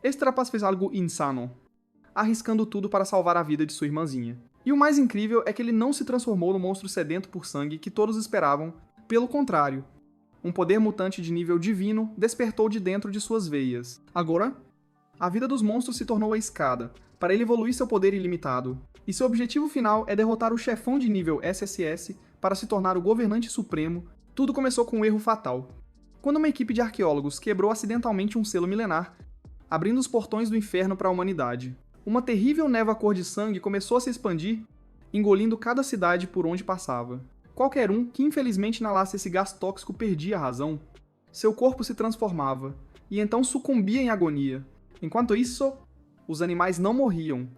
Este rapaz fez algo insano, arriscando tudo para salvar a vida de sua irmãzinha. E o mais incrível é que ele não se transformou no monstro sedento por sangue que todos esperavam, pelo contrário. Um poder mutante de nível divino despertou de dentro de suas veias. Agora, a vida dos monstros se tornou a escada, para ele evoluir seu poder ilimitado. E seu objetivo final é derrotar o chefão de nível SSS para se tornar o governante supremo. Tudo começou com um erro fatal. Quando uma equipe de arqueólogos quebrou acidentalmente um selo milenar, abrindo os portões do inferno para a humanidade. Uma terrível névoa cor de sangue começou a se expandir, engolindo cada cidade por onde passava. Qualquer um que infelizmente inalasse esse gás tóxico perdia a razão. Seu corpo se transformava, e então sucumbia em agonia. Enquanto isso, os animais não morriam.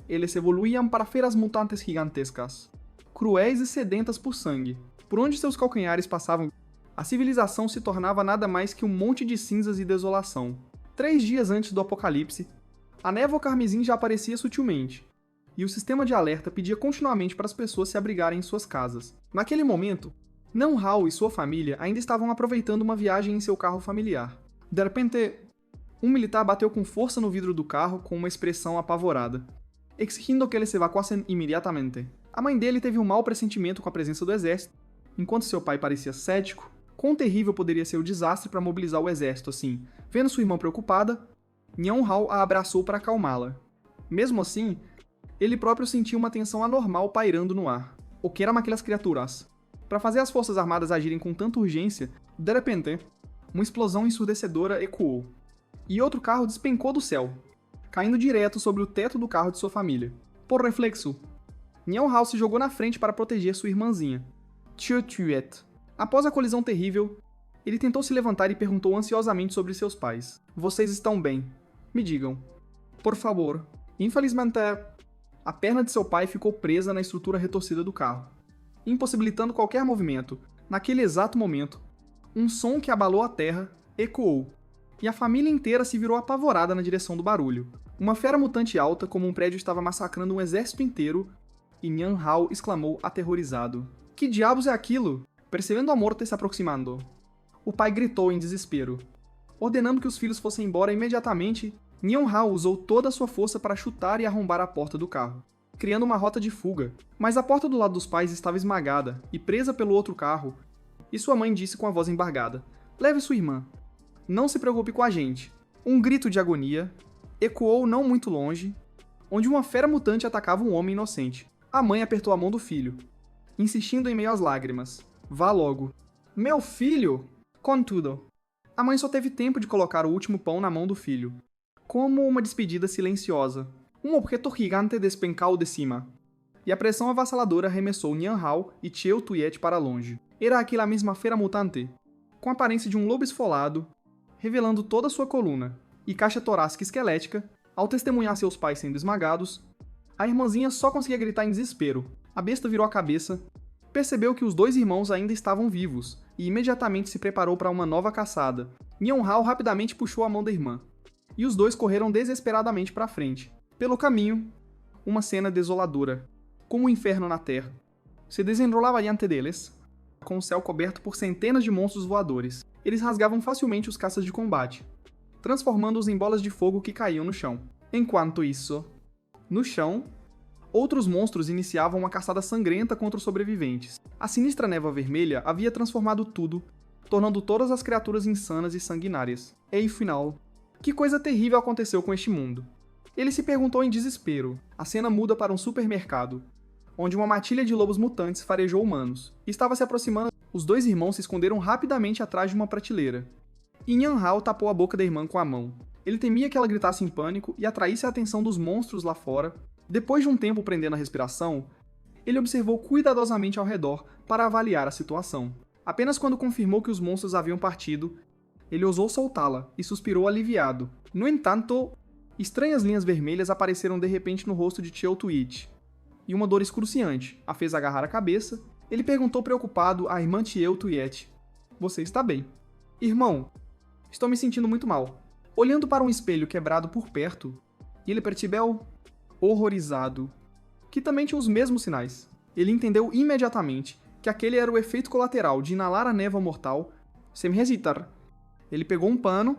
Eles evoluíam para feras mutantes gigantescas, cruéis e sedentas por sangue. Por onde seus calcanhares passavam, a civilização se tornava nada mais que um monte de cinzas e desolação. 3 dias antes do apocalipse, a névoa carmesim já aparecia sutilmente, e o sistema de alerta pedia continuamente para as pessoas se abrigarem em suas casas. Naquele momento, Nan-Hao e sua família ainda estavam aproveitando uma viagem em seu carro familiar. De repente, um militar bateu com força no vidro do carro com uma expressão apavorada, exigindo que eles se evacuassem imediatamente. A mãe dele teve um mau pressentimento com a presença do exército, enquanto seu pai parecia cético. Quão terrível poderia ser o desastre para mobilizar o exército assim? Vendo sua irmã preocupada, Nan-Hao a abraçou para acalmá-la. Mesmo assim, ele próprio sentiu uma tensão anormal pairando no ar. O que eram aquelas criaturas? Para fazer as forças armadas agirem com tanta urgência, de repente, uma explosão ensurdecedora ecoou, e outro carro despencou do céu, caindo direto sobre o teto do carro de sua família. Por reflexo, Nan-Hao se jogou na frente para proteger sua irmãzinha, Chiu-Tuet. Após a colisão terrível, ele tentou se levantar e perguntou ansiosamente sobre seus pais. Vocês estão bem? Me digam. Por favor. Infelizmente, a perna de seu pai ficou presa na estrutura retorcida do carro, impossibilitando qualquer movimento. Naquele exato momento, um som que abalou a terra ecoou, e a família inteira se virou apavorada na direção do barulho. Uma fera mutante alta, como um prédio, estava massacrando um exército inteiro, e Nan-Hao exclamou aterrorizado. Que diabos é aquilo? Percebendo a morte se aproximando, o pai gritou em desespero. Ordenando que os filhos fossem embora imediatamente, Nan-Hao usou toda a sua força para chutar e arrombar a porta do carro, criando uma rota de fuga. Mas a porta do lado dos pais estava esmagada e presa pelo outro carro, e sua mãe disse com a voz embargada: "Leve sua irmã. Não se preocupe com a gente." Um grito de agonia ecoou não muito longe, onde uma fera mutante atacava um homem inocente. A mãe apertou a mão do filho, insistindo em meio às lágrimas: "Vá logo." "Meu filho?" Contudo, a mãe só teve tempo de colocar o último pão na mão do filho, como uma despedida silenciosa. Um objeto gigante despencou de cima, e a pressão avassaladora arremessou Nan-Hao e Chiu-Tuet para longe. Era aquela mesma fera mutante, com a aparência de um lobo esfolado, revelando toda sua coluna e caixa torácica esquelética. Ao testemunhar seus pais sendo esmagados, a irmãzinha só conseguia gritar em desespero. A besta virou a cabeça, percebeu que os 2 irmãos ainda estavam vivos, e imediatamente se preparou para uma nova caçada. Nan-Hao rapidamente puxou a mão da irmã, e os 2 correram desesperadamente para frente. Pelo caminho, uma cena desoladora, como o inferno na Terra, se desenrolava diante deles, com o céu coberto por centenas de monstros voadores. Eles rasgavam facilmente os caças de combate, transformando-os em bolas de fogo que caíam no chão. Enquanto isso, no chão, outros monstros iniciavam uma caçada sangrenta contra os sobreviventes. A sinistra névoa vermelha havia transformado tudo, tornando todas as criaturas insanas e sanguinárias. E, final, que coisa terrível aconteceu com este mundo? Ele se perguntou em desespero. A cena muda para um supermercado, onde uma matilha de lobos mutantes farejou humanos. Estava se aproximando. Os 2 irmãos se esconderam rapidamente atrás de uma prateleira, e Nan-Hao tapou a boca da irmã com a mão. Ele temia que ela gritasse em pânico e atraísse a atenção dos monstros lá fora. Depois de um tempo prendendo a respiração, ele observou cuidadosamente ao redor para avaliar a situação. Apenas quando confirmou que os monstros haviam partido, ele ousou soltá-la e suspirou aliviado. No entanto, estranhas linhas vermelhas apareceram de repente no rosto de Chiu-Tuet, e uma dor excruciante a fez agarrar a cabeça. Ele perguntou preocupado à irmã Chiu-Tuet: "Você está bem?" "Irmão, estou me sentindo muito mal." Olhando para um espelho quebrado por perto, ele percebeu, horrorizado, que também tinha os mesmos sinais. Ele entendeu imediatamente que aquele era o efeito colateral de inalar a névoa mortal sem hesitar. Ele pegou um pano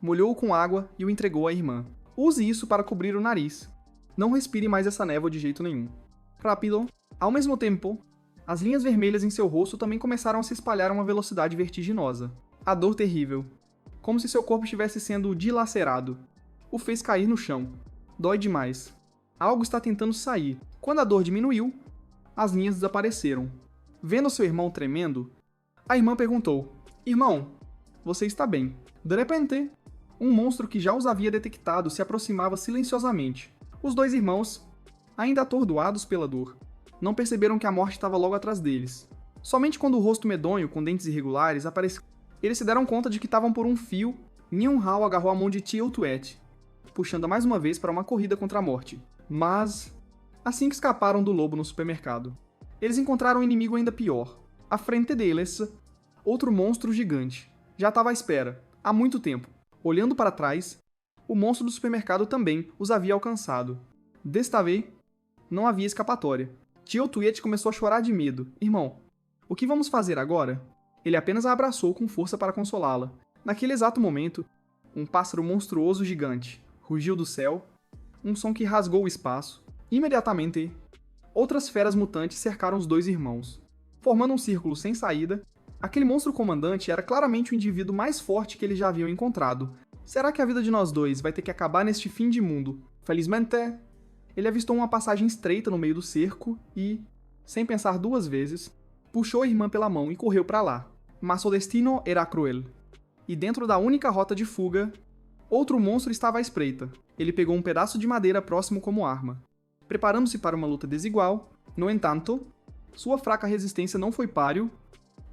molhou-o com água e o entregou à irmã. Use isso para cobrir o nariz. Não respire mais essa névoa de jeito nenhum. Rápido. Ao mesmo tempo, as linhas vermelhas em seu rosto também começaram a se espalhar a uma velocidade vertiginosa. A dor terrível, como se seu corpo estivesse sendo dilacerado, o fez cair no chão. Dói demais. Algo está tentando sair. Quando a dor diminuiu, as linhas desapareceram. Vendo seu irmão tremendo, a irmã perguntou: Irmão, você está bem? De repente, um monstro que já os havia detectado se aproximava silenciosamente. Os dois irmãos, ainda atordoados pela dor, não perceberam que a morte estava logo atrás deles. Somente quando o rosto medonho, com dentes irregulares, apareceu, eles se deram conta de que estavam por um fio. Nian Hao agarrou a mão de Chiu Tuet, puxando mais uma vez para uma corrida contra a morte. Mas, assim que escaparam do lobo no supermercado, eles encontraram um inimigo ainda pior. À frente deles, outro monstro gigante. Já estava à espera, há muito tempo. Olhando para trás, o monstro do supermercado também os havia alcançado. Desta vez, não havia escapatória. Chiu Tuet começou a chorar de medo. Irmão, o que vamos fazer agora? Ele apenas a abraçou com força para consolá-la. Naquele exato momento, um pássaro monstruoso gigante rugiu do céu, um som que rasgou o espaço. Imediatamente, outras feras mutantes cercaram os dois irmãos. Formando um círculo sem saída, aquele monstro comandante era claramente o indivíduo mais forte que eles já haviam encontrado. Será que a vida de nós dois vai ter que acabar neste fim de mundo? Felizmente, ele avistou uma passagem estreita no meio do cerco e, sem pensar duas vezes, puxou a irmã pela mão e correu para lá. Mas o destino era cruel. E dentro da única rota de fuga, outro monstro estava à espreita. Ele pegou um pedaço de madeira próximo como arma. Preparando-se para uma luta desigual, no entanto, sua fraca resistência não foi páreo,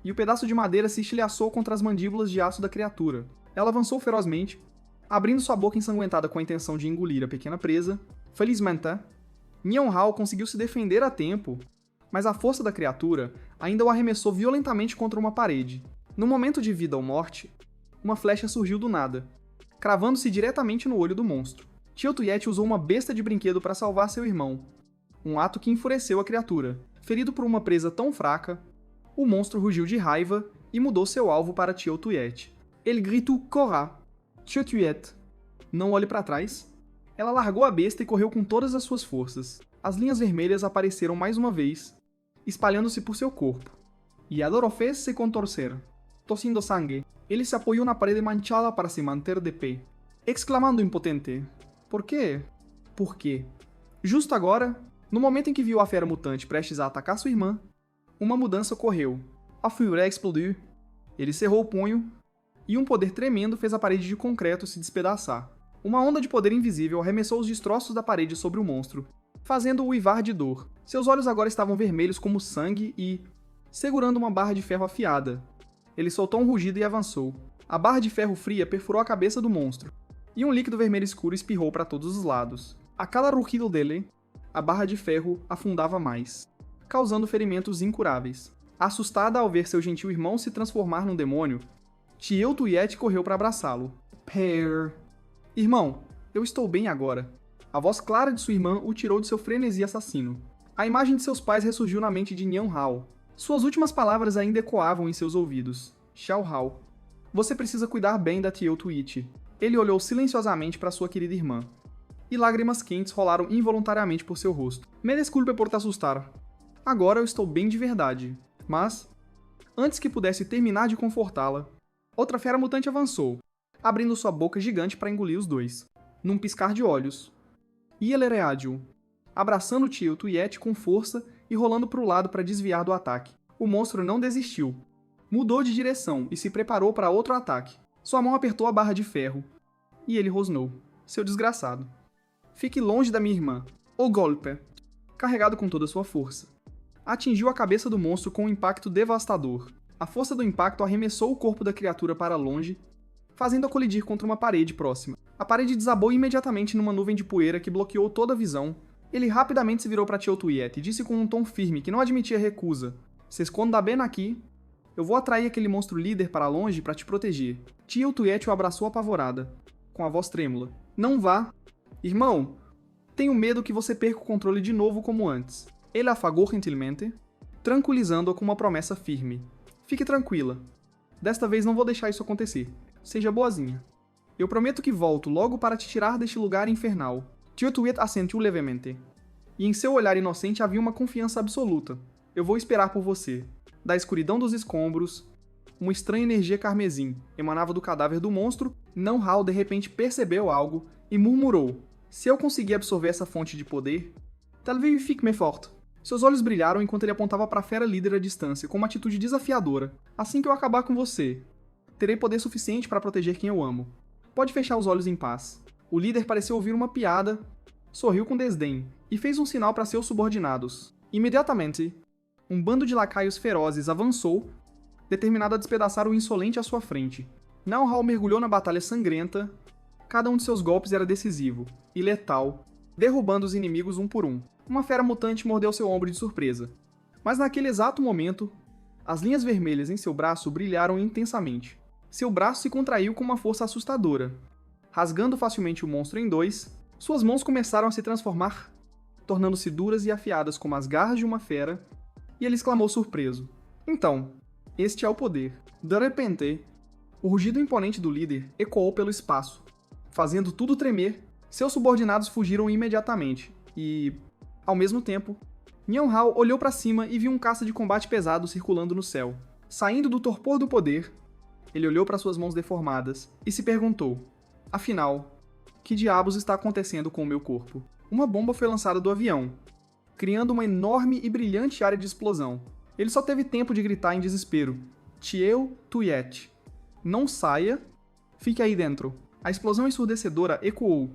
e o pedaço de madeira se estilhaçou contra as mandíbulas de aço da criatura. Ela avançou ferozmente, abrindo sua boca ensanguentada com a intenção de engolir a pequena presa. Felizmente, Nian Hao conseguiu se defender a tempo, mas a força da criatura ainda o arremessou violentamente contra uma parede. No momento de vida ou morte, uma flecha surgiu do nada, cravando-se diretamente no olho do monstro. Chiu Tuet usou uma besta de brinquedo para salvar seu irmão, um ato que enfureceu a criatura. Ferido por uma presa tão fraca, o monstro rugiu de raiva e mudou seu alvo para Chiu Tuet. Ele gritou Korra. Chiu Tuet, não olhe para trás. Ela largou a besta e correu com todas as suas forças. As linhas vermelhas apareceram mais uma vez, espalhando-se por seu corpo. E adoró fez se contorcer, tossindo sangue. Ele se apoiou na parede manchada para se manter de pé, exclamando impotente: Por quê? Por quê? Justo agora, no momento em que viu a fera mutante prestes a atacar sua irmã, uma mudança ocorreu. A fúria explodiu. Ele cerrou o punho, e um poder tremendo fez a parede de concreto se despedaçar. Uma onda de poder invisível arremessou os destroços da parede sobre o monstro, fazendo-o uivar de dor. Seus olhos agora estavam vermelhos como sangue e, segurando uma barra de ferro afiada, ele soltou um rugido e avançou. A barra de ferro fria perfurou a cabeça do monstro, e um líquido vermelho escuro espirrou para todos os lados. A cada rugido dele, a barra de ferro afundava mais, causando ferimentos incuráveis. Assustada ao ver seu gentil irmão se transformar num demônio, Chiu Tuet correu para abraçá-lo. Per... Irmão, eu estou bem agora. A voz clara de sua irmã o tirou de seu frenesi assassino. A imagem de seus pais ressurgiu na mente de Nian Hao. Suas últimas palavras ainda ecoavam em seus ouvidos. Xiao Hao. Você precisa cuidar bem da Chiu Tuet. Ele olhou silenciosamente para sua querida irmã. E lágrimas quentes rolaram involuntariamente por seu rosto. Me desculpe por te assustar. Agora eu estou bem de verdade. Mas, antes que pudesse terminar de confortá-la, outra fera mutante avançou, abrindo sua boca gigante para engolir os dois, num piscar de olhos. E ele reagiu, abraçando Chiu Tuet com força e rolando para o lado para desviar do ataque. O monstro não desistiu. Mudou de direção e se preparou para outro ataque. Sua mão apertou a barra de ferro. E ele rosnou. Seu desgraçado. Fique longe da minha irmã. O golpe, carregado com toda sua força, atingiu a cabeça do monstro com um impacto devastador. A força do impacto arremessou o corpo da criatura para longe, fazendo-a colidir contra uma parede próxima. A parede desabou imediatamente numa nuvem de poeira que bloqueou toda a visão. Ele rapidamente se virou para Chiu Tuet e disse com um tom firme que não admitia recusa: Se esconda bem aqui. Eu vou atrair aquele monstro líder para longe para te proteger. Chiu Tuet o abraçou apavorada, com a voz trêmula. Não vá. Irmão, tenho medo que você perca o controle de novo como antes. Ele a afagou gentilmente, tranquilizando-a com uma promessa firme. Fique tranquila. Desta vez não vou deixar isso acontecer. Seja boazinha. Eu prometo que volto logo para te tirar deste lugar infernal. Tio-Tuet assentiu levemente. E em seu olhar inocente havia uma confiança absoluta. Eu vou esperar por você. Da escuridão dos escombros, uma estranha energia carmesim emanava do cadáver do monstro. Não-Hao de repente percebeu algo e murmurou. Se eu conseguir absorver essa fonte de poder, talvez fique mais forte. Seus olhos brilharam enquanto ele apontava para a fera líder à distância, com uma atitude desafiadora. Assim que eu acabar com você, terei poder suficiente para proteger quem eu amo. Pode fechar os olhos em paz. O líder pareceu ouvir uma piada, sorriu com desdém e fez um sinal para seus subordinados. Imediatamente, um bando de lacaios ferozes avançou, determinado a despedaçar o insolente à sua frente. Não-Hao mergulhou na batalha sangrenta. Cada um de seus golpes era decisivo e letal, derrubando os inimigos um por um. Uma fera mutante mordeu seu ombro de surpresa. Mas naquele exato momento, as linhas vermelhas em seu braço brilharam intensamente. Seu braço se contraiu com uma força assustadora. Rasgando facilmente o monstro em dois, suas mãos começaram a se transformar, tornando-se duras e afiadas como as garras de uma fera, e ele exclamou surpreso. Então, este é o poder. De repente, o rugido imponente do líder ecoou pelo espaço. Fazendo tudo tremer, seus subordinados fugiram imediatamente, e, ao mesmo tempo, Nian-Hao olhou para cima e viu um caça de combate pesado circulando no céu. Saindo do torpor do poder, ele olhou para suas mãos deformadas e se perguntou: afinal, que diabos está acontecendo com o meu corpo? Uma bomba foi lançada do avião, criando uma enorme e brilhante área de explosão. Ele só teve tempo de gritar em desespero: Tio-Tuet, não saia, fique aí dentro. A explosão ensurdecedora ecoou,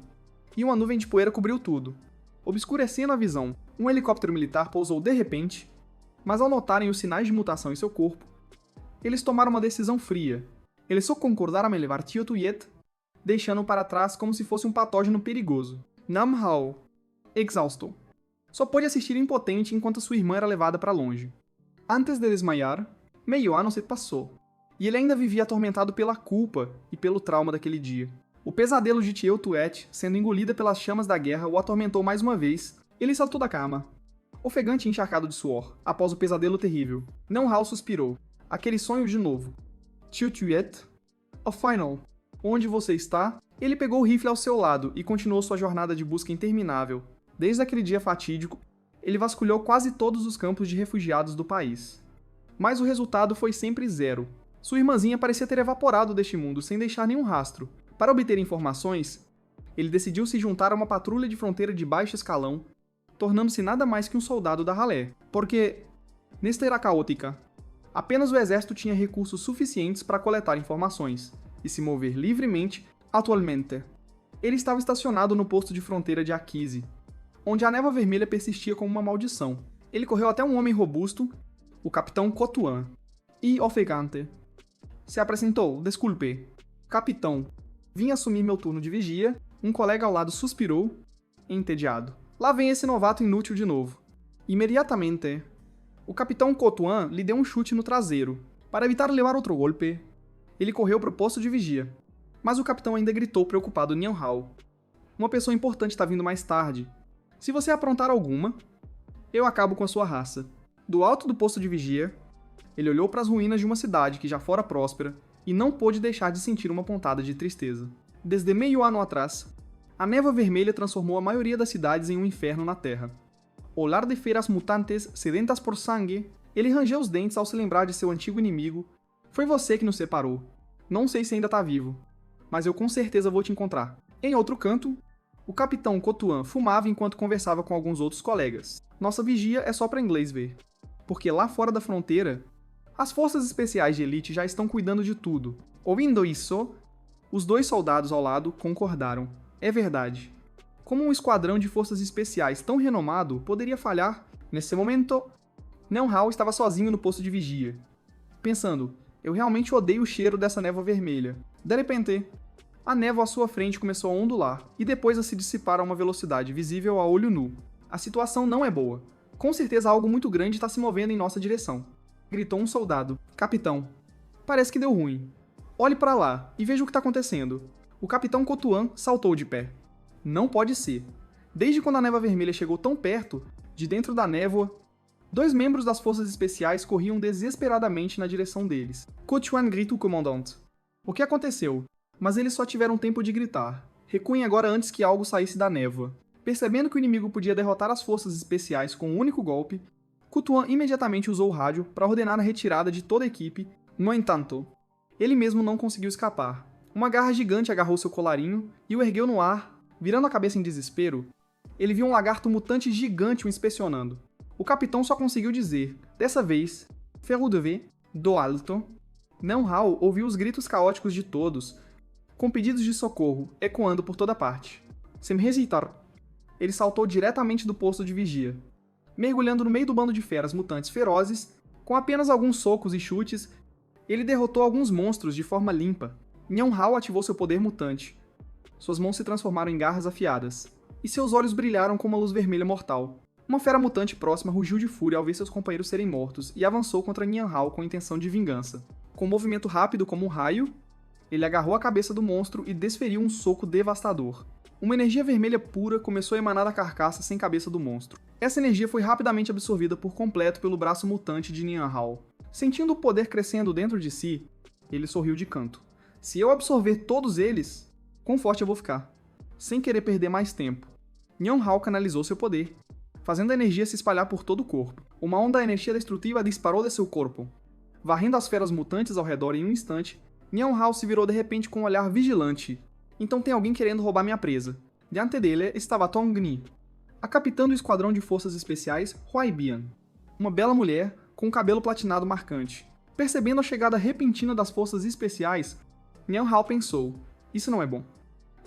e uma nuvem de poeira cobriu tudo. Obscurecendo a visão, um helicóptero militar pousou de repente, mas ao notarem os sinais de mutação em seu corpo, eles tomaram uma decisão fria. Eles só concordaram em levar Tio-Tuet, deixando-o para trás como se fosse um patógeno perigoso. Nam-Hao, exausto, só pôde assistir impotente enquanto sua irmã era levada para longe. Antes de desmaiar, meio ano se passou, e ele ainda vivia atormentado pela culpa e pelo trauma daquele dia. O pesadelo de Tio-Tuet, sendo engolida pelas chamas da guerra, o atormentou mais uma vez. Ele saltou da cama, ofegante e encharcado de suor, após o pesadelo terrível. Não-Hao suspirou. Aquele sonho de novo. Tio-Tuet? Oh, final. Onde você está? Ele pegou o rifle ao seu lado e continuou sua jornada de busca interminável. Desde aquele dia fatídico, ele vasculhou quase todos os campos de refugiados do país. Mas o resultado foi sempre zero. Sua irmãzinha parecia ter evaporado deste mundo sem deixar nenhum rastro. Para obter informações, ele decidiu se juntar a uma patrulha de fronteira de baixo escalão, tornando-se nada mais que um soldado da ralé. Porque, nesta era caótica, apenas o exército tinha recursos suficientes para coletar informações e se mover livremente. Atualmente, ele estava estacionado no posto de fronteira de Akise, onde a névoa vermelha persistia como uma maldição. Ele correu até um homem robusto, o capitão Kotuan, e, ofegante, se apresentou. Desculpe, capitão, vim assumir meu turno de vigia. Um colega ao lado suspirou, entediado. Lá vem esse novato inútil de novo. Imediatamente, o capitão Kotuan lhe deu um chute no traseiro. Para evitar levar outro golpe, ele correu para o posto de vigia. Mas o capitão ainda gritou preocupado Nian-Hao. Uma pessoa importante está vindo mais tarde. Se você aprontar alguma, eu acabo com a sua raça. Do alto do posto de vigia, ele olhou para as ruínas de uma cidade que já fora próspera e não pôde deixar de sentir uma pontada de tristeza. Desde meio ano atrás, a névoa vermelha transformou a maioria das cidades em um inferno na Terra. O lar de feras mutantes sedentas por sangue, ele rangeu os dentes ao se lembrar de seu antigo inimigo. Foi você que nos separou. Não sei se ainda tá vivo, mas eu com certeza vou te encontrar. Em outro canto, o capitão Kotuan fumava enquanto conversava com alguns outros colegas. Nossa vigia é só para inglês ver, porque lá fora da fronteira, as forças especiais de elite já estão cuidando de tudo. Ouvindo isso, os dois soldados ao lado concordaram. É verdade. Como um esquadrão de forças especiais tão renomado poderia falhar? Nesse momento, Não-Hao estava sozinho no posto de vigia, pensando: eu realmente odeio o cheiro dessa névoa vermelha. De repente, a névoa à sua frente começou a ondular e depois a se dissipar a uma velocidade visível a olho nu. A situação não é boa. Com certeza algo muito grande está se movendo em nossa direção. Gritou um soldado. Capitão, parece que deu ruim. Olhe para lá e veja o que está acontecendo. O capitão Kotuan saltou de pé. Não pode ser. Desde quando a névoa vermelha chegou tão perto, de dentro da névoa, dois membros das forças especiais corriam desesperadamente na direção deles. Kotuan grita o comandante. O que aconteceu? Mas eles só tiveram tempo de gritar. Recuem agora antes que algo saísse da névoa. Percebendo que o inimigo podia derrotar as forças especiais com um único golpe, Kutuan imediatamente usou o rádio para ordenar a retirada de toda a equipe. No entanto, ele mesmo não conseguiu escapar. Uma garra gigante agarrou seu colarinho e o ergueu no ar. Virando a cabeça em desespero, ele viu um lagarto mutante gigante o inspecionando. O capitão só conseguiu dizer, dessa vez, Ferro de V, do alto. Não Hao ouviu os gritos caóticos de todos, com pedidos de socorro ecoando por toda parte. Sem hesitar, ele saltou diretamente do posto de vigia. Mergulhando no meio do bando de feras mutantes ferozes, com apenas alguns socos e chutes, ele derrotou alguns monstros de forma limpa. Nhão Hao ativou seu poder mutante. Suas mãos se transformaram em garras afiadas, e seus olhos brilharam com uma luz vermelha mortal. Uma fera mutante próxima rugiu de fúria ao ver seus companheiros serem mortos e avançou contra Nhão Hao com intenção de vingança. Com um movimento rápido como um raio, ele agarrou a cabeça do monstro e desferiu um soco devastador. Uma energia vermelha pura começou a emanar da carcaça sem cabeça do monstro. Essa energia foi rapidamente absorvida por completo pelo braço mutante de Nhão Hao. Sentindo o poder crescendo dentro de si, ele sorriu de canto. Se eu absorver todos eles, quão forte eu vou ficar? Sem querer perder mais tempo, Nhão Hao canalizou seu poder, fazendo a energia se espalhar por todo o corpo. Uma onda de energia destrutiva disparou de seu corpo. Varrendo as feras mutantes ao redor em um instante, Nhão Hao se virou de repente com um olhar vigilante. Então tem alguém querendo roubar minha presa. Diante dele estava Tong Ni, a capitã do esquadrão de forças especiais Huai Bian, uma bela mulher com um cabelo platinado marcante. Percebendo a chegada repentina das forças especiais, Nhão Hao pensou, isso não é bom.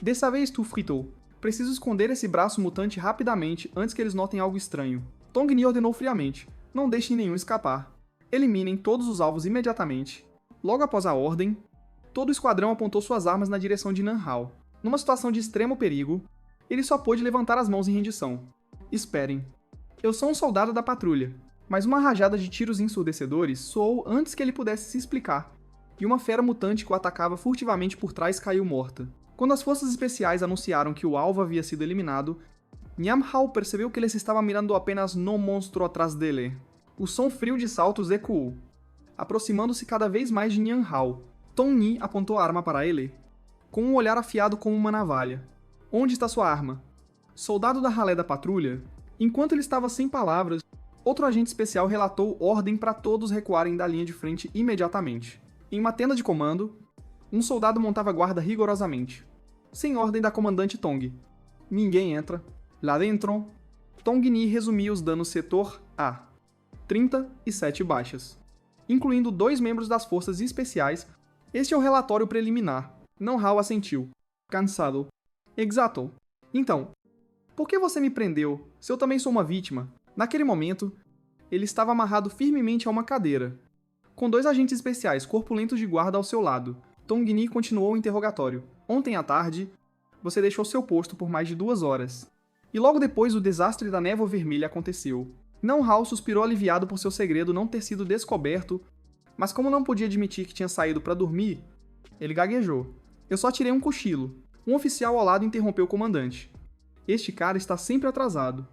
Dessa vez tu fritou. Preciso esconder esse braço mutante rapidamente antes que eles notem algo estranho. Tong Ni ordenou friamente, não deixem nenhum escapar. Eliminem todos os alvos imediatamente. Logo após a ordem, todo o esquadrão apontou suas armas na direção de Nhão Hao. Numa situação de extremo perigo, ele só pôde levantar as mãos em rendição. Esperem. Eu sou um soldado da patrulha, mas uma rajada de tiros ensurdecedores soou antes que ele pudesse se explicar, e uma fera mutante que o atacava furtivamente por trás caiu morta. Quando as forças especiais anunciaram que o alvo havia sido eliminado, Nhão Hao percebeu que ele se estava mirando apenas no monstro atrás dele. O som frio de saltos ecoou, aproximando-se cada vez mais de Nhão Hao. Tong Ni apontou a arma para ele, com um olhar afiado como uma navalha. Onde está sua arma? Soldado da ralé da patrulha? Enquanto ele estava sem palavras, outro agente especial relatou ordem para todos recuarem da linha de frente imediatamente. Em uma tenda de comando, um soldado montava guarda rigorosamente, sem ordem da comandante Tong. Ninguém entra. Lá dentro, Tong Ni resumia os danos setor A. 37 baixas, incluindo 2 membros das forças especiais. Este é o relatório preliminar. Nhão Hao assentiu, cansado. Exato. Então, por que você me prendeu, se eu também sou uma vítima? Naquele momento, ele estava amarrado firmemente a uma cadeira, com 2 agentes especiais corpulentos de guarda ao seu lado. Tong Ni continuou o interrogatório. Ontem à tarde, você deixou seu posto por mais de 2 horas. E logo depois o desastre da névoa vermelha aconteceu. Nhão Hao suspirou aliviado por seu segredo não ter sido descoberto, mas como não podia admitir que tinha saído para dormir, ele gaguejou. Eu só tirei um cochilo. Um oficial ao lado interrompeu o comandante. Este cara está sempre atrasado,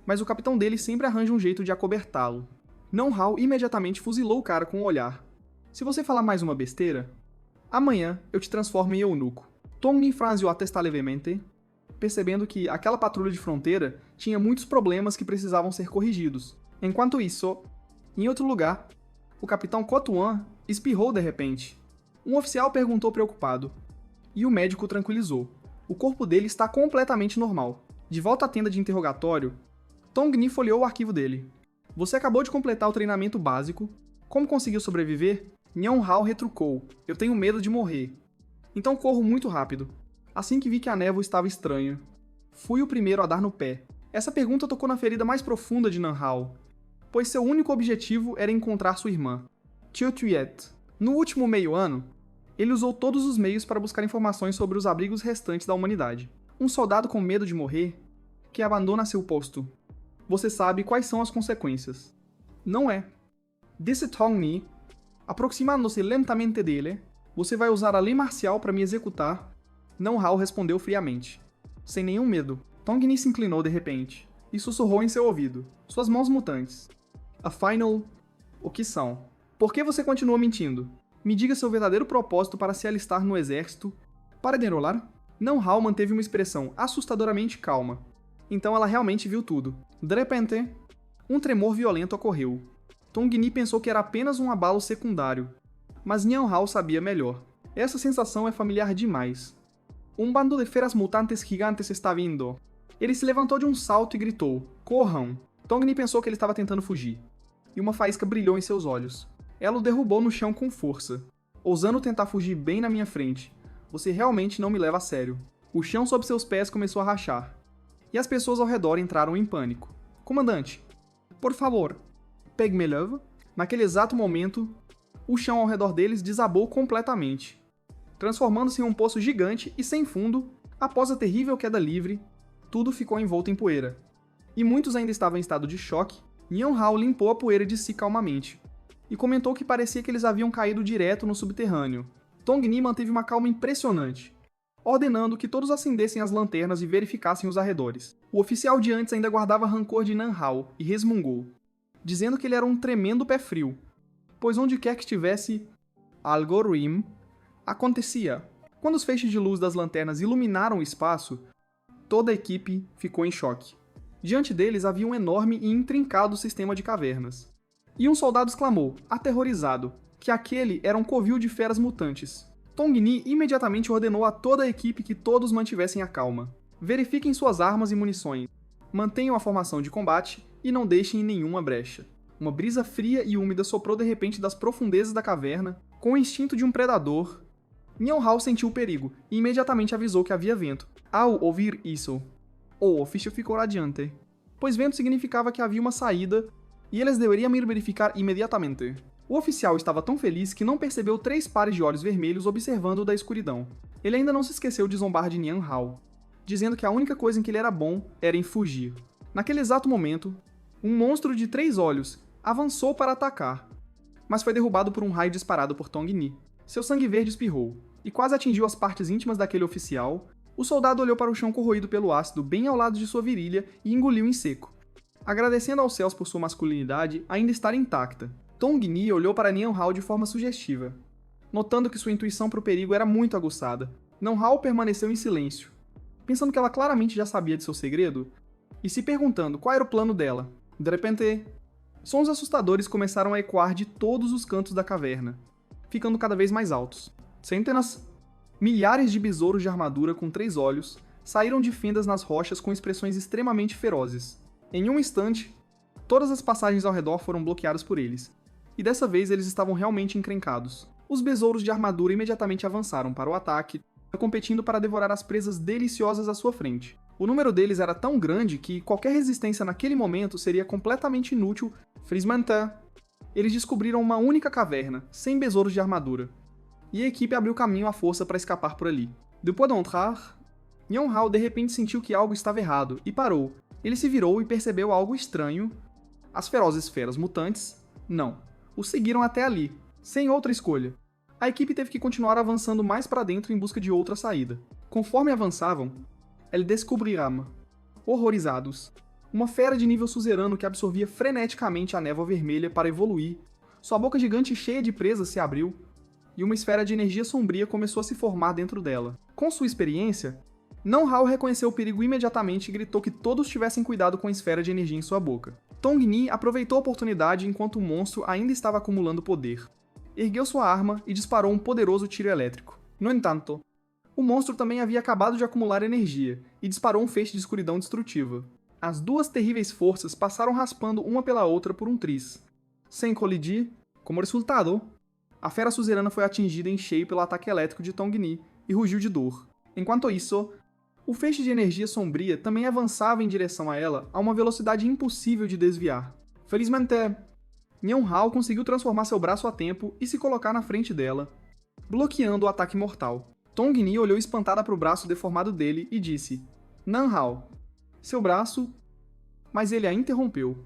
mas o capitão dele sempre arranja um jeito de acobertá-lo. Nhão Hao imediatamente fuzilou o cara com um olhar. Se você falar mais uma besteira, amanhã eu te transformo em eunuco. Tong Ni franziu a testa levemente, percebendo que aquela patrulha de fronteira tinha muitos problemas que precisavam ser corrigidos. Enquanto isso, em outro lugar, o capitão Kutuan espirrou de repente. Um oficial perguntou preocupado, e o médico o tranquilizou. O corpo dele está completamente normal. De volta à tenda de interrogatório, Tong Ni folheou o arquivo dele. Você acabou de completar o treinamento básico. Como conseguiu sobreviver? Nhão Hao retrucou. Eu tenho medo de morrer. Então corro muito rápido. Assim que vi que a névoa estava estranha, fui o primeiro a dar no pé. Essa pergunta tocou na ferida mais profunda de Nhão Hao, pois seu único objetivo era encontrar sua irmã, Chiu Tuet. No último meio ano, ele usou todos os meios para buscar informações sobre os abrigos restantes da humanidade. Um soldado com medo de morrer, que abandona seu posto. Você sabe quais são as consequências. Não é. Disse Tong Ni, aproximando-se lentamente dele. Você vai usar a lei marcial para me executar? Nhão Hao respondeu friamente, sem nenhum medo. Tong Ni se inclinou de repente e sussurrou em seu ouvido. Suas mãos mutantes. Afinal, o que são? Por que você continua mentindo? Me diga seu verdadeiro propósito para se alistar no exército Para de enrolar? Não Hao manteve uma expressão assustadoramente calma. Então ela realmente viu tudo. De repente, um tremor violento ocorreu. Tongni pensou que era apenas um abalo secundário, mas Nian Hao sabia melhor. Essa sensação é familiar demais. Um bando de feras mutantes gigantes está vindo. Ele se levantou de um salto e gritou: corram! Tongni pensou que ele estava tentando fugir, e uma faísca brilhou em seus olhos. Ela o derrubou no chão com força, ousando tentar fugir bem na minha frente. Você realmente não me leva a sério. O chão sob seus pés começou a rachar, e as pessoas ao redor entraram em pânico. Comandante, por favor, pegue-me leve. Naquele exato momento, o chão ao redor deles desabou completamente, transformando-se em um poço gigante e sem fundo. Após a terrível queda livre, tudo ficou envolto em poeira. E muitos ainda estavam em estado de choque. Nian Hao limpou a poeira de si calmamente, e comentou que parecia que eles haviam caído direto no subterrâneo. Tongni manteve uma calma impressionante, ordenando que todos acendessem as lanternas e verificassem os arredores. O oficial de antes ainda guardava rancor de Nian Hao e resmungou, dizendo que ele era um tremendo pé frio, pois onde quer que estivesse algo ruim acontecia. Quando os feixes de luz das lanternas iluminaram o espaço, toda a equipe ficou em choque. Diante deles havia um enorme e intrincado sistema de cavernas. E um soldado exclamou, aterrorizado, que aquele era um covil de feras mutantes. Tongni imediatamente ordenou a toda a equipe que todos mantivessem a calma. Verifiquem suas armas e munições, mantenham a formação de combate e não deixem nenhuma brecha. Uma brisa fria e úmida soprou de repente das profundezas da caverna, com o instinto de um predador. Nian Hao sentiu o perigo e imediatamente avisou que havia vento. Ao ouvir isso, o oficial ficou radiante, pois vento significava que havia uma saída e eles deveriam ir verificar imediatamente. O oficial estava tão feliz que não percebeu 3 pares de olhos vermelhos observando-o da escuridão. Ele ainda não se esqueceu de zombar de Nian Hao, dizendo que a única coisa em que ele era bom era em fugir. Naquele exato momento, um monstro de 3 olhos avançou para atacar, mas foi derrubado por um raio disparado por Tongni. Seu sangue verde espirrou, e quase atingiu as partes íntimas daquele oficial. O soldado olhou para o chão corroído pelo ácido bem ao lado de sua virilha e engoliu em seco, agradecendo aos céus por sua masculinidade ainda estar intacta. Tongni olhou para Nian Hao de forma sugestiva, notando que sua intuição para o perigo era muito aguçada. Nian Hao permaneceu em silêncio, pensando que ela claramente já sabia de seu segredo, e se perguntando qual era o plano dela. De repente, sons assustadores começaram a ecoar de todos os cantos da caverna, ficando cada vez mais altos. Centenas, milhares de besouros de armadura com 3 olhos saíram de fendas nas rochas com expressões extremamente ferozes. Em um instante, todas as passagens ao redor foram bloqueadas por eles, e dessa vez eles estavam realmente encrencados. Os besouros de armadura imediatamente avançaram para o ataque, competindo para devorar as presas deliciosas à sua frente. O número deles era tão grande que qualquer resistência naquele momento seria completamente inútil. Felizmente, eles descobriram uma única caverna, sem besouros de armadura, e a equipe abriu caminho à força para escapar por ali. Depois de entrar, Nian Hao de repente sentiu que algo estava errado e parou. Ele se virou e percebeu algo estranho. As ferozes feras mutantes, não, o seguiram até ali, sem outra escolha. A equipe teve que continuar avançando mais para dentro em busca de outra saída. Conforme avançavam, eles descobriram, horrorizados, uma fera de nível suzerano que absorvia freneticamente a névoa vermelha para evoluir. Sua boca gigante cheia de presas se abriu, e uma esfera de energia sombria começou a se formar dentro dela. Com sua experiência, Nian Hao reconheceu o perigo imediatamente e gritou que todos tivessem cuidado com a esfera de energia em sua boca. Tongni aproveitou a oportunidade enquanto o monstro ainda estava acumulando poder. Ergueu sua arma e disparou um poderoso tiro elétrico. No entanto, o monstro também havia acabado de acumular energia e disparou um feixe de escuridão destrutiva. As 2 terríveis forças passaram raspando uma pela outra por um triz. Sem colidir, como resultado, a fera suzerana foi atingida em cheio pelo ataque elétrico de Tongni e rugiu de dor. Enquanto isso, o feixe de energia sombria também avançava em direção a ela a uma velocidade impossível de desviar. Felizmente, Nian Hao conseguiu transformar seu braço a tempo e se colocar na frente dela, bloqueando o ataque mortal. Tongni olhou espantada para o braço deformado dele e disse: Nian Hao, seu braço... Mas ele a interrompeu,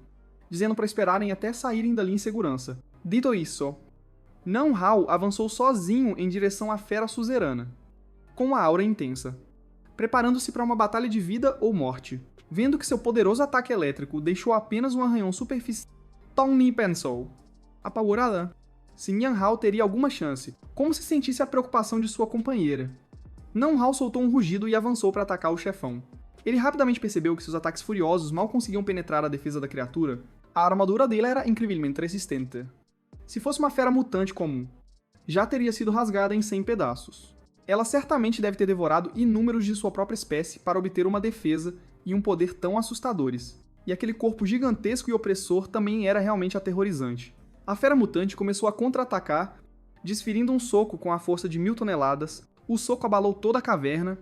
dizendo para esperarem até saírem dali em segurança. Dito isso, Nian Hao avançou sozinho em direção à fera suzerana, com uma aura intensa, preparando-se para uma batalha de vida ou morte. Vendo que seu poderoso ataque elétrico deixou apenas um arranhão superficial, Tongni pensou, apavorada, se Nian Hao teria alguma chance, como se sentisse a preocupação de sua companheira. Não Hao soltou um rugido e avançou para atacar o chefão. Ele rapidamente percebeu que seus ataques furiosos mal conseguiam penetrar a defesa da criatura. A armadura dele era incrivelmente resistente. Se fosse uma fera mutante comum, já teria sido rasgada em 100 pedaços. Ela certamente deve ter devorado inúmeros de sua própria espécie para obter uma defesa e um poder tão assustadores. E aquele corpo gigantesco e opressor também era realmente aterrorizante. A fera mutante começou a contra-atacar, desferindo um soco com a força de 1000 toneladas. O soco abalou toda a caverna,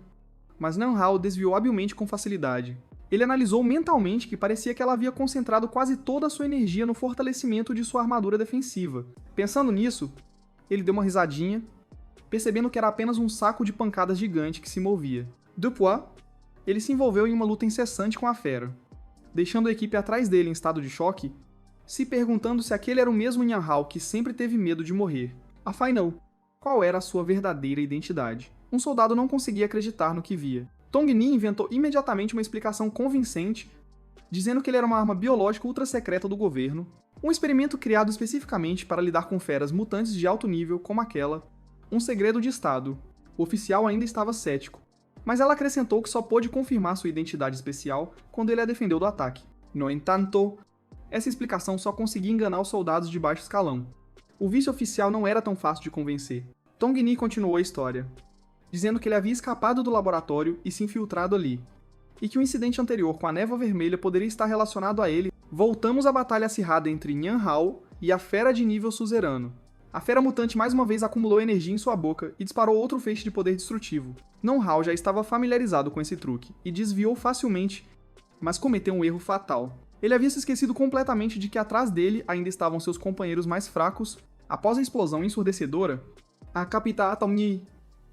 mas Nan Hao desviou habilmente com facilidade. Ele analisou mentalmente que parecia que ela havia concentrado quase toda a sua energia no fortalecimento de sua armadura defensiva. Pensando nisso, ele deu uma risadinha, percebendo que era apenas um saco de pancadas gigante que se movia. Depois, ele se envolveu em uma luta incessante com a fera, deixando a equipe atrás dele em estado de choque, se perguntando se aquele era o mesmo Nan Hao que sempre teve medo de morrer. Afinal, qual era a sua verdadeira identidade? Um soldado não conseguia acreditar no que via. Tong Ni inventou imediatamente uma explicação convincente, dizendo que ele era uma arma biológica ultra secreta do governo, um experimento criado especificamente para lidar com feras mutantes de alto nível como aquela, um segredo de Estado. O oficial ainda estava cético, mas ela acrescentou que só pôde confirmar sua identidade especial quando ele a defendeu do ataque. No entanto, essa explicação só conseguia enganar os soldados de baixo escalão. O vice-oficial não era tão fácil de convencer. Tong Ni continuou a história, dizendo que ele havia escapado do laboratório e se infiltrado ali, e que o incidente anterior com a névoa vermelha poderia estar relacionado a ele. Voltamos à batalha acirrada entre Nan Hao e a fera de nível suzerano. A fera mutante mais uma vez acumulou energia em sua boca e disparou outro feixe de poder destrutivo. Nan Hao já estava familiarizado com esse truque e desviou facilmente, mas cometeu um erro fatal. Ele havia se esquecido completamente de que atrás dele ainda estavam seus companheiros mais fracos. Após a explosão ensurdecedora, a Capitã Tong Ni,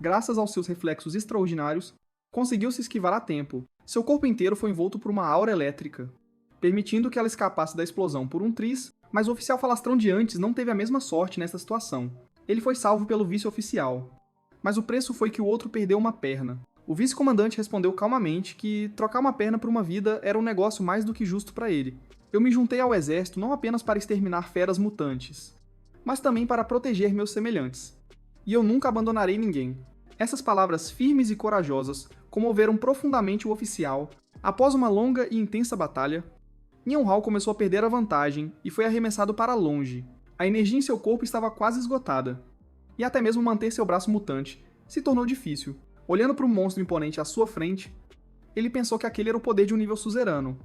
graças aos seus reflexos extraordinários, conseguiu se esquivar a tempo. Seu corpo inteiro foi envolto por uma aura elétrica, permitindo que ela escapasse da explosão por um triz, mas o oficial falastrão de antes não teve a mesma sorte nessa situação. Ele foi salvo pelo vice-oficial, mas o preço foi que o outro perdeu uma perna. O vice-comandante respondeu calmamente que trocar uma perna por uma vida era um negócio mais do que justo para ele. Eu me juntei ao exército não apenas para exterminar feras mutantes, mas também para proteger meus semelhantes. E eu nunca abandonarei ninguém. Essas palavras firmes e corajosas comoveram profundamente o oficial. Após uma longa e intensa batalha, Nan Hao começou a perder a vantagem e foi arremessado para longe. A energia em seu corpo estava quase esgotada, e até mesmo manter seu braço mutante se tornou difícil. Olhando para o monstro imponente à sua frente, ele pensou que aquele era o poder de um nível suzerano.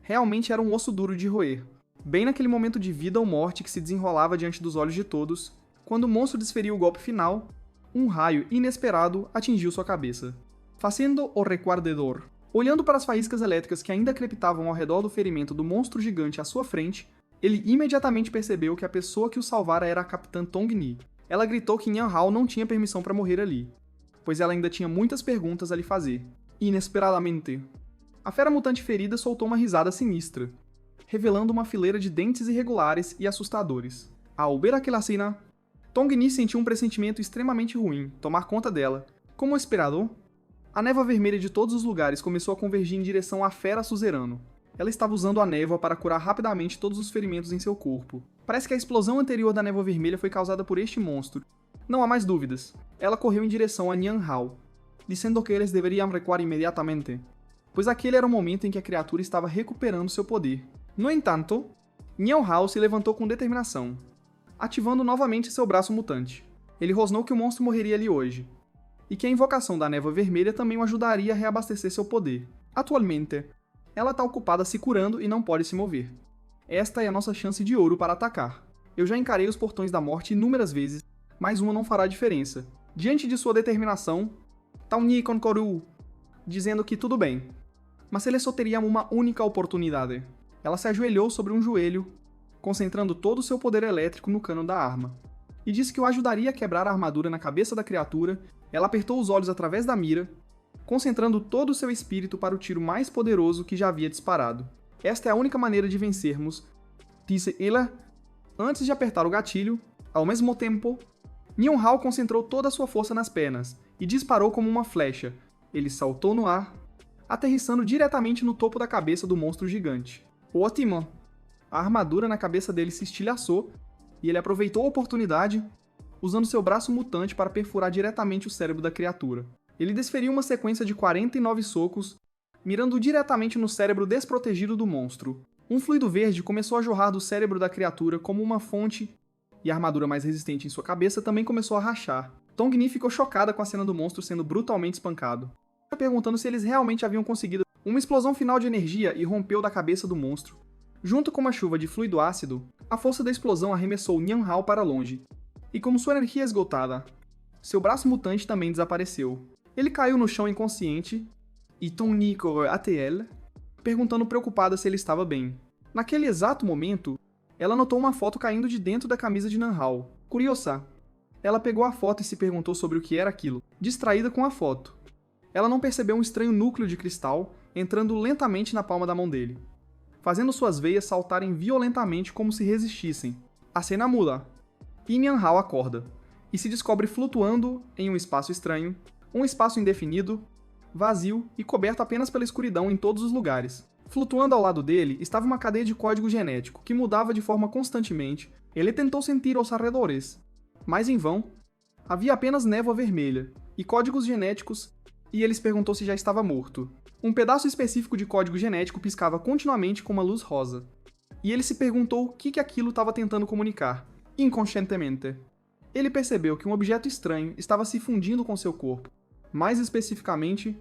Realmente era um osso duro de roer. Bem naquele momento de vida ou morte que se desenrolava diante dos olhos de todos, quando o monstro desferiu o golpe final, um raio inesperado atingiu sua cabeça, fazendo o recuardedor. Olhando para as faíscas elétricas que ainda crepitavam ao redor do ferimento do monstro gigante à sua frente, ele imediatamente percebeu que a pessoa que o salvara era a Capitã Tong Ni. Ela gritou que Nan Hao não tinha permissão para morrer ali, pois ela ainda tinha muitas perguntas a lhe fazer. Inesperadamente, a fera mutante ferida soltou uma risada sinistra, revelando uma fileira de dentes irregulares e assustadores. Ao ver aquela cena, Tong Ni sentiu um pressentimento extremamente ruim tomar conta dela. Como esperado, a névoa vermelha de todos os lugares começou a convergir em direção à fera suzerano. Ela estava usando a névoa para curar rapidamente todos os ferimentos em seu corpo. Parece que a explosão anterior da névoa vermelha foi causada por este monstro. Não há mais dúvidas. Ela correu em direção a Nan Hao, dizendo que eles deveriam recuar imediatamente, pois aquele era o momento em que a criatura estava recuperando seu poder. No entanto, Nan Hao se levantou com determinação, ativando novamente seu braço mutante. Ele rosnou que o monstro morreria ali hoje, e que a invocação da névoa vermelha também o ajudaria a reabastecer seu poder. Atualmente, ela está ocupada se curando e não pode se mover. Esta é a nossa chance de ouro para atacar. Eu já encarei os portões da morte inúmeras vezes, mas uma não fará diferença. Diante de sua determinação, Tong Ni concordou, dizendo que tudo bem, mas ele só teria uma única oportunidade. Ela se ajoelhou sobre um joelho, concentrando todo o seu poder elétrico no cano da arma, e disse que o ajudaria a quebrar a armadura na cabeça da criatura. Ela apertou os olhos através da mira, concentrando todo o seu espírito para o tiro mais poderoso que já havia disparado. Esta é a única maneira de vencermos, disse ela, antes de apertar o gatilho. Ao mesmo tempo, Nan Hao concentrou toda a sua força nas pernas e disparou como uma flecha. Ele saltou no ar, aterrissando diretamente no topo da cabeça do monstro gigante. Ótimo! A armadura na cabeça dele se estilhaçou e ele aproveitou a oportunidade, usando seu braço mutante para perfurar diretamente o cérebro da criatura. Ele desferiu uma sequência de 49 socos, mirando diretamente no cérebro desprotegido do monstro. Um fluido verde começou a jorrar do cérebro da criatura como uma fonte, e a armadura mais resistente em sua cabeça também começou a rachar. Tongni ficou chocada com a cena do monstro sendo brutalmente espancado, perguntando se eles realmente haviam conseguido. Uma explosão final de energia irrompeu da cabeça do monstro. Junto com uma chuva de fluido ácido, a força da explosão arremessou Nian Hao para longe, e como sua energia esgotada, seu braço mutante também desapareceu. Ele caiu no chão inconsciente, e Tongni correu até ele, perguntando preocupada se ele estava bem. Naquele exato momento, ela notou uma foto caindo de dentro da camisa de Nian Hao. Curiosa, ela pegou a foto e se perguntou sobre o que era aquilo, distraída com a foto. Ela não percebeu um estranho núcleo de cristal entrando lentamente na palma da mão dele, fazendo suas veias saltarem violentamente como se resistissem. A cena muda, e Nian Hao acorda, e se descobre flutuando em um espaço estranho, um espaço indefinido, vazio e coberto apenas pela escuridão em todos os lugares. Flutuando ao lado dele estava uma cadeia de código genético que mudava de forma constantemente. Ele tentou sentir aos arredores, mas em vão. Havia apenas névoa vermelha e códigos genéticos, e ele se perguntou se já estava morto. Um pedaço específico de código genético piscava continuamente com uma luz rosa, e ele se perguntou o que aquilo estava tentando comunicar. Inconscientemente, ele percebeu que um objeto estranho estava se fundindo com seu corpo, mais especificamente,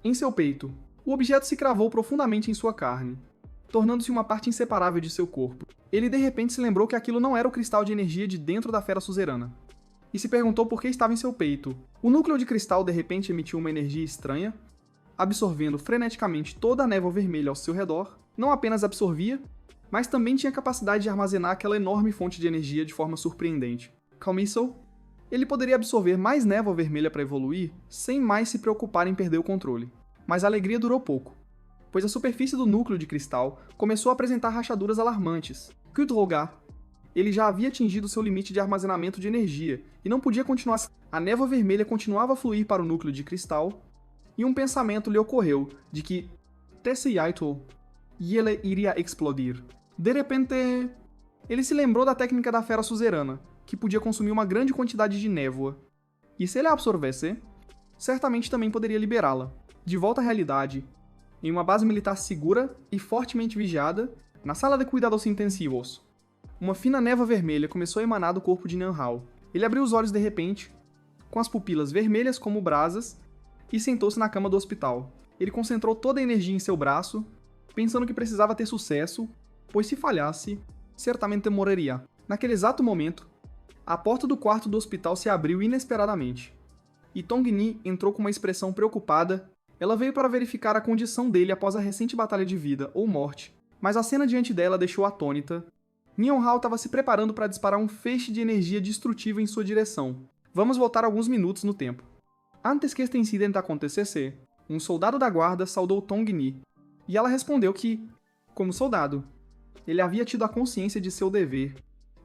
em seu peito. O objeto se cravou profundamente em sua carne, tornando-se uma parte inseparável de seu corpo. Ele de repente se lembrou que aquilo não era o cristal de energia de dentro da fera suzerana, e se perguntou por que estava em seu peito. O núcleo de cristal de repente emitiu uma energia estranha, absorvendo freneticamente toda a névoa vermelha ao seu redor. Não apenas absorvia, mas também tinha capacidade de armazenar aquela enorme fonte de energia de forma surpreendente. Com isso, ele poderia absorver mais névoa vermelha para evoluir, sem mais se preocupar em perder o controle. Mas a alegria durou pouco, pois a superfície do núcleo de cristal começou a apresentar rachaduras alarmantes. Kudroga, ele já havia atingido seu limite de armazenamento de energia e não podia continuar. A névoa vermelha continuava a fluir para o núcleo de cristal, e um pensamento lhe ocorreu de que Tessiaito e ele iria explodir. De repente, ele se lembrou da técnica da fera suzerana, que podia consumir uma grande quantidade de névoa, e se ele a absorvesse, certamente também poderia liberá-la. De volta à realidade, em uma base militar segura e fortemente vigiada, na sala de cuidados intensivos, uma fina névoa vermelha começou a emanar do corpo de Nian Hao. Ele abriu os olhos de repente, com as pupilas vermelhas como brasas, e sentou-se na cama do hospital. Ele concentrou toda a energia em seu braço, pensando que precisava ter sucesso, pois se falhasse, certamente morreria. Naquele exato momento, a porta do quarto do hospital se abriu inesperadamente, e Tongni entrou com uma expressão preocupada. Ela veio para verificar a condição dele após a recente batalha de vida ou morte, mas a cena diante dela deixou atônita. Nian Hao estava se preparando para disparar um feixe de energia destrutiva em sua direção. Vamos voltar alguns minutos no tempo. Antes que este incidente acontecesse, um soldado da guarda saudou Tongni, e ela respondeu que, como soldado, ele havia tido a consciência de seu dever,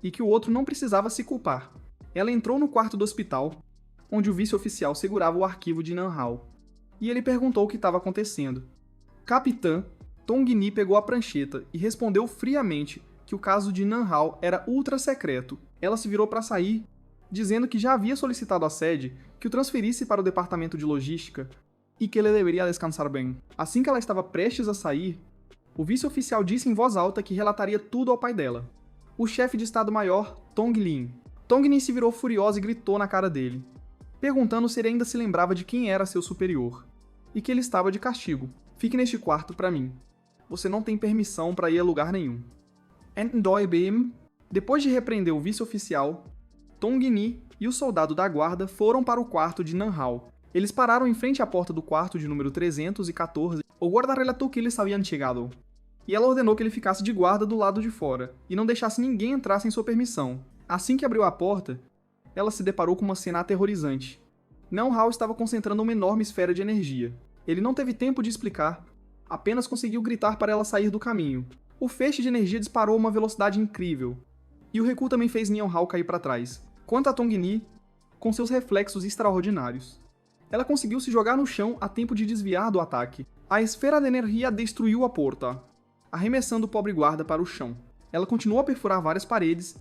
e que o outro não precisava se culpar. Ela entrou no quarto do hospital, onde o vice-oficial segurava o arquivo de Nian Hao, e ele perguntou o que estava acontecendo. Capitã, Tongni pegou a prancheta e respondeu friamente que o caso de Nian Hao era ultra secreto. Ela se virou para sair, dizendo que já havia solicitado à sede que o transferisse para o departamento de logística e que ele deveria descansar bem. Assim que ela estava prestes a sair, o vice-oficial disse em voz alta que relataria tudo ao pai dela, o chefe de Estado-Maior, Tong Lin. Tongni se virou furiosa e gritou na cara dele, perguntando se ele ainda se lembrava de quem era seu superior, e que ele estava de castigo. Fique neste quarto para mim. Você não tem permissão para ir a lugar nenhum. Depois de repreender o vice-oficial, Tongni e o soldado da guarda foram para o quarto de Nian Hao. Eles pararam em frente à porta do quarto de número 314. O guarda relatou que eles haviam chegado, e ela ordenou que ele ficasse de guarda do lado de fora, e não deixasse ninguém entrar sem sua permissão. Assim que abriu a porta, ela se deparou com uma cena aterrorizante. Nian Hao estava concentrando uma enorme esfera de energia. Ele não teve tempo de explicar, apenas conseguiu gritar para ela sair do caminho. O feixe de energia disparou a uma velocidade incrível, e o recuo também fez Nian Hao cair para trás. Quanto a Tongni, com seus reflexos extraordinários, ela conseguiu se jogar no chão a tempo de desviar do ataque. A esfera de energia destruiu a porta, arremessando o pobre guarda para o chão. Ela continuou a perfurar várias paredes,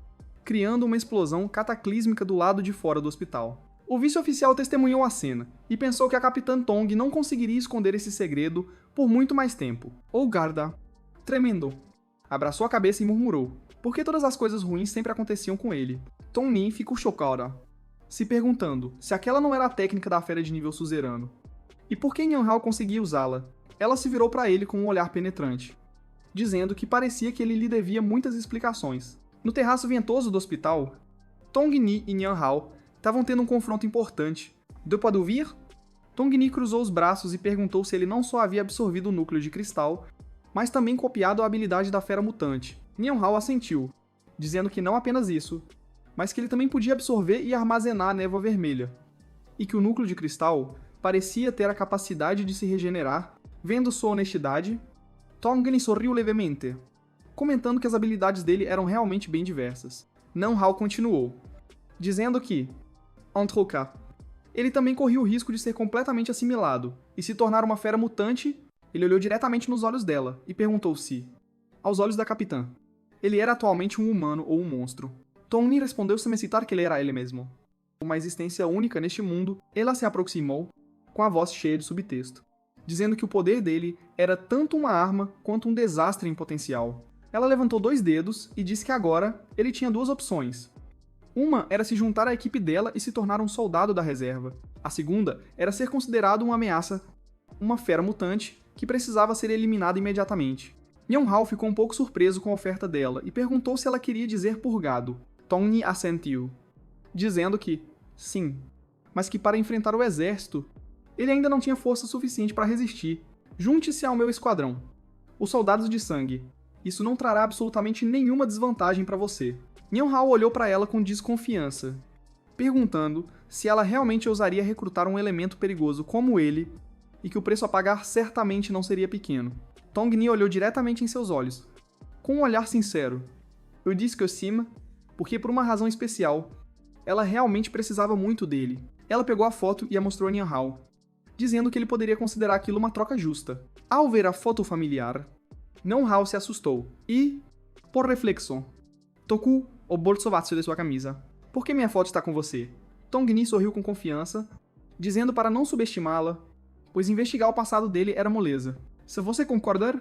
criando uma explosão cataclísmica do lado de fora do hospital. O vice-oficial testemunhou a cena e pensou que a Capitã Tong não conseguiria esconder esse segredo por muito mais tempo. Ou Garda, tremendo, abraçou a cabeça e murmurou, porque todas as coisas ruins sempre aconteciam com ele. Tong-ni ficou chocada, se perguntando se aquela não era a técnica da fera de nível suzerano. E por que Nian Hao conseguia usá-la? Ela se virou para ele com um olhar penetrante, dizendo que parecia que ele lhe devia muitas explicações. No terraço ventoso do hospital, Tong-ni e Nian Hao estavam tendo um confronto importante. Deu para ouvir? Tong-ni cruzou os braços e perguntou se ele não só havia absorvido o núcleo de cristal, mas também copiado a habilidade da fera mutante. Nian Hao assentiu, dizendo que não apenas isso, mas que ele também podia absorver e armazenar a névoa vermelha, e que o núcleo de cristal parecia ter a capacidade de se regenerar. Vendo sua honestidade, Tong-ni sorriu levemente, comentando que as habilidades dele eram realmente bem diversas. Nian Hao continuou, dizendo que, en tout cas, ele também corria o risco de ser completamente assimilado e se tornar uma fera mutante. Ele olhou diretamente nos olhos dela e perguntou se, aos olhos da capitã, ele era atualmente um humano ou um monstro. Tong-ni respondeu sem citar que ele era ele mesmo. Uma existência única neste mundo, ela se aproximou com a voz cheia de subtexto, dizendo que o poder dele era tanto uma arma quanto um desastre em potencial. Ela levantou 2 dedos e disse que agora ele tinha 2 opções. Uma era se juntar à equipe dela e se tornar um soldado da reserva. A segunda era ser considerado uma ameaça, uma fera mutante que precisava ser eliminada imediatamente. Nian Hao ficou um pouco surpreso com a oferta dela e perguntou se ela queria dizer purgado. Tong-ni assentiu, dizendo que, sim, mas que para enfrentar o exército, ele ainda não tinha força suficiente para resistir. Junte-se ao meu esquadrão, os soldados de sangue. Isso não trará absolutamente nenhuma desvantagem para você. Nian Hao olhou para ela com desconfiança, perguntando se ela realmente ousaria recrutar um elemento perigoso como ele, e que o preço a pagar certamente não seria pequeno. Tong-ni olhou diretamente em seus olhos, com um olhar sincero. Eu disse que sim, porque por uma razão especial, ela realmente precisava muito dele. Ela pegou a foto e a mostrou a Nian Hao, dizendo que ele poderia considerar aquilo uma troca justa. Ao ver a foto familiar, Nian Hao se assustou e, por reflexão, tocou o bolso vazio de sua camisa. Por que minha foto está com você? Tong-ni sorriu com confiança, dizendo para não subestimá-la, pois investigar o passado dele era moleza. Se você concordar,